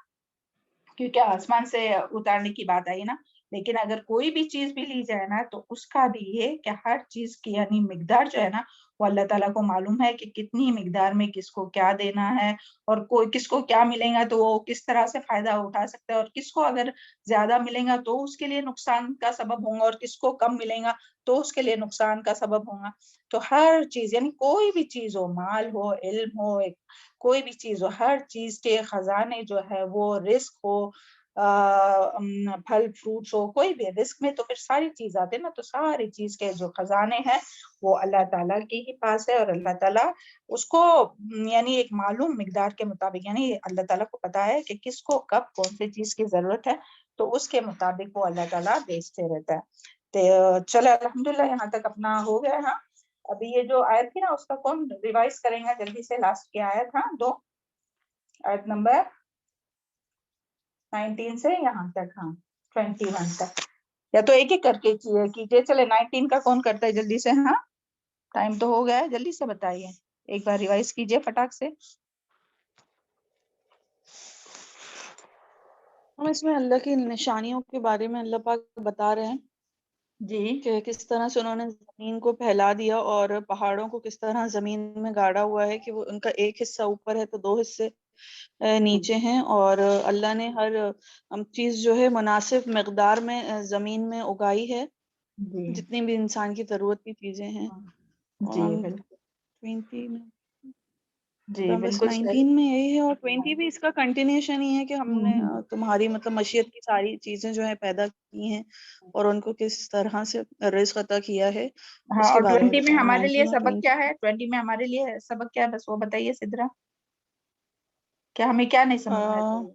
Speaker 1: کیونکہ آسمان سے اتارنے کی بات آئی نا، لیکن اگر کوئی بھی چیز بھی لی جائے نا تو اس کا بھی یہ کہ ہر چیز کی یعنی مقدار جو ہے نا وہ اللہ تعالیٰ کو معلوم ہے کہ کتنی مقدار میں کس کو کیا دینا ہے، اور کوئی کس کو کیا ملے گا تو وہ کس طرح سے فائدہ اٹھا سکتا ہے، اور کس کو اگر زیادہ ملے گا تو اس کے لیے نقصان کا سبب ہوگا، اور کس کو کم ملے گا تو اس کے لیے نقصان کا سبب ہوگا۔ تو ہر چیز یعنی کوئی بھی چیز ہو، مال ہو، علم ہو، کوئی بھی چیز ہو، ہر چیز کے خزانے جو ہے وہ رزق ہو، پھل فروٹس ہو، کوئی بھی رزق میں تو پھر ساری چیز آتے نا، تو ساری چیز کے جو خزانے ہیں وہ اللہ تعالیٰ کے ہی پاس ہے، اور اللہ تعالیٰ اس کو یعنی ایک معلوم مقدار کے مطابق، یعنی اللہ تعالیٰ کو پتا ہے کہ کس کو کب کون سی چیز کی ضرورت ہے، تو اس کے مطابق وہ اللہ تعالیٰ بیچتے رہتا ہے۔ تو چلے الحمدللہ یہاں تک اپنا ہو گیا۔ ہاں ابھی یہ جو آیت تھی نا اس کا کون ریوائز کریں گا جلدی سے، لاسٹ کی آیت، ہاں 2 آیت نمبر 19 سے یہاں تک، ہاں 21 تک، یا تو ایک ایک کر کے کیجیے، چلے 19 کا کون کرتا ہے جلدی سے، ہاں ٹائم تو ہو گیا ہے، جلدی سے بتائیے، ایک بار ریوائز کیجیے فٹاک سے۔
Speaker 2: ہم اس میں اللہ کی نشانیوں کے بارے میں اللہ پاک بتا رہے ہیں
Speaker 1: جی
Speaker 2: کہ کس طرح سے انہوں نے زمین کو پھیلا دیا اور پہاڑوں کو کس طرح زمین میں گاڑا ہوا ہے کہ وہ ان کا ایک حصہ اوپر ہے تو 2 حصے نیچے ہیں، اور اللہ نے ہر چیز جو ہے مناسب مقدار میں زمین میں اگائی ہے،
Speaker 1: جی
Speaker 2: جتنی بھی انسان کی ضرورت کی چیزیں ہیں۔
Speaker 1: جی
Speaker 2: اور
Speaker 1: بالکل
Speaker 2: 20 میں
Speaker 1: جی
Speaker 2: بس
Speaker 1: بالکل
Speaker 2: 19 میں یہی ہے، اور 20 بھی اس کا کنٹینیوشن ہی ہے کہ ہم نے تمہاری مطلب مشیت کی ساری چیزیں جو ہے پیدا کی ہیں اور ان کو کس طرح سے رزق عطا کیا ہے
Speaker 1: ہاں،
Speaker 2: اس کے
Speaker 1: اور
Speaker 2: بارے میں
Speaker 1: 20 میں
Speaker 2: بتایا۔
Speaker 1: ہمارے لیے
Speaker 2: 19 اور
Speaker 1: سبق
Speaker 2: 20
Speaker 1: کیا ہے، 20 میں ہمارے لیے سبق کیا ہے، بس وہ بتائیے سدرا، کیا ہمیں کیا نہیں سمجھنا چاہیے،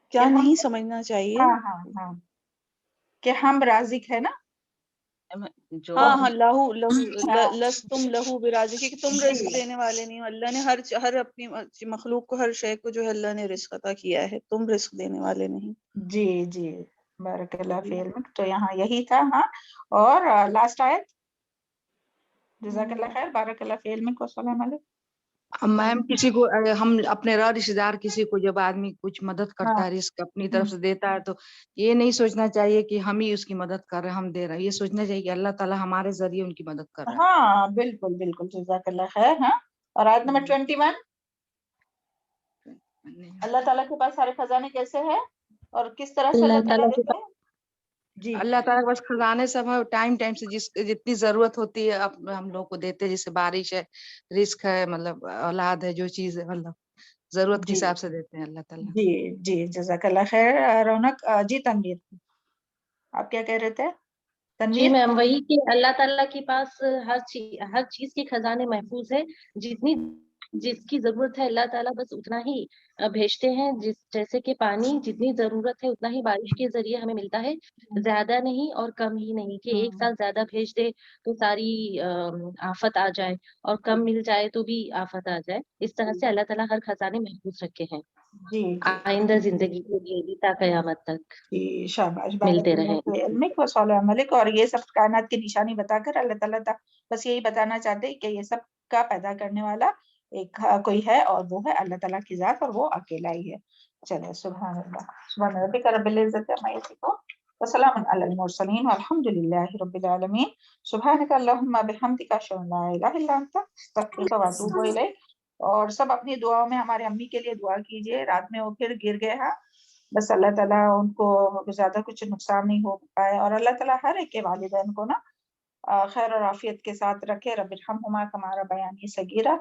Speaker 1: کہ
Speaker 2: کیا
Speaker 1: ہم،
Speaker 2: نہیں سمجھنا چاہیے؟
Speaker 1: ہاں ہاں ہاں کہ ہم رازق ہے نا،
Speaker 4: جو
Speaker 2: ہاں ہاں لہو لس تم لہو برازقی کہ تم رزق دینے والے نہیں ہو. اللہ نے ہر اپنی مخلوق کو ہر شے کو جو ہے اللہ نے رزق عطا کیا ہے, تم رزق دینے والے نہیں.
Speaker 1: جی جی بارک اللہ فی علمک. تو یہاں یہی تھا. ہاں اور لاسٹ آیت. جزاک اللہ خیر. بارک اللہ فی علمک. والسلام علیکم.
Speaker 8: میم کسی کو ہم اپنے رشتہ دار کسی کو جب آدمی کچھ مدد کرتا ہے, رزق اپنی طرف سے دیتا ہے, تو یہ نہیں سوچنا چاہیے کہ ہم ہی اس کی مدد کر رہے ہیں, ہم دے رہے ہیں. یہ سوچنا چاہیے کہ اللہ تعالیٰ ہمارے ذریعے ان کی مدد کر رہا ہے.
Speaker 1: ہاں بالکل بالکل. جزاک اللہ خیر. ہاں اور آیت نمبر 21. اللہ تعالیٰ کے پاس سارے خزانے کیسے ہیں اور کس طرح سے اللہ تعالیٰ دیتے ہیں؟ جی
Speaker 8: اللہ تعالیٰ کے پاس خزانے سب ہے, ٹائم سے جتنی ضرورت ہوتی ہے ہم لوگ کو دیتے ہیں. جیسے بارش ہے, رزق ہے, مطلب اولاد ہے, جو چیز ہے مطلب ضرورت کے
Speaker 1: جی
Speaker 8: حساب سے دیتے ہیں اللہ تعالیٰ.
Speaker 1: جی جی جزاک اللہ خیر. رونق جی. تنویر آپ کیا کہہ رہے تھے؟
Speaker 9: جی
Speaker 1: تنویر.
Speaker 9: میم وہی کہ اللہ تعالیٰ کے پاس ہر چیز کے خزانے محفوظ ہے. جس کی ضرورت ہے اللہ تعالیٰ بس اتنا ہی بھیجتے ہیں. جیسے کہ پانی جتنی ضرورت ہے اتنا ہی بارش کے ذریعے ہمیں ملتا ہے, زیادہ نہیں اور کم ہی نہیں کہ ایک سال زیادہ بھیج دے تو ساری آفت آ جائے, اور کم مل جائے تو بھی آفت آ جائے. اس طرح سے اللہ تعالیٰ ہر خزانے محفوظ رکھے ہیں
Speaker 1: جی
Speaker 9: آئندہ زندگی کے لیے بھی تا قیامت تک
Speaker 1: جی. شاباش.
Speaker 9: ملتے
Speaker 1: بارک اللہ
Speaker 9: رہے.
Speaker 1: فی علمک وصالح عملک. اور یہ سب کائنات کی نشانی بتا کر اللہ تعالیٰ بس یہی بتانا چاہتے ہیں کہ یہ سب کا پیدا کرنے والا ایک کوئی ہے, اور وہ ہے اللہ تعالیٰ کی ذات, اور وہ اکیلا ہی ہے. چلے سبحان اللہ. سبحان ربک رب العزت عما یصفون وسلام علی المرسلین والحمد للہ رب العالمین. سبحانک اللہم بحمدک اشہد ان لا الہ الا انت استغفرک واتوب الیک. اور سب اپنی دعاؤں میں ہمارے امی کے لیے دعا کیجیے. رات میں وہ پھر گر گئے ہیں, بس اللہ تعالیٰ ان کو زیادہ کچھ نقصان نہیں ہو پائے, اور اللہ تعالیٰ ہر ایک کے والدین کو نا خیر اور عافیت کے ساتھ رکھے. رب ارحمہما کما ربیانی صغیرہ.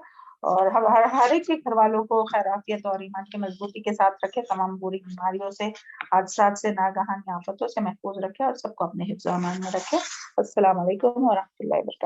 Speaker 1: اور ہر ایک کے گھر والوں کو خیر عافیت اور ایمان کی مضبوطی کے ساتھ رکھے. تمام بری بیماریوں سے, حادثات سے, ناگہانی آفتوں سے محفوظ رکھے, اور سب کو اپنے حفظ و امان میں رکھے. السلام علیکم ورحمۃ اللہ وبرکاتہ.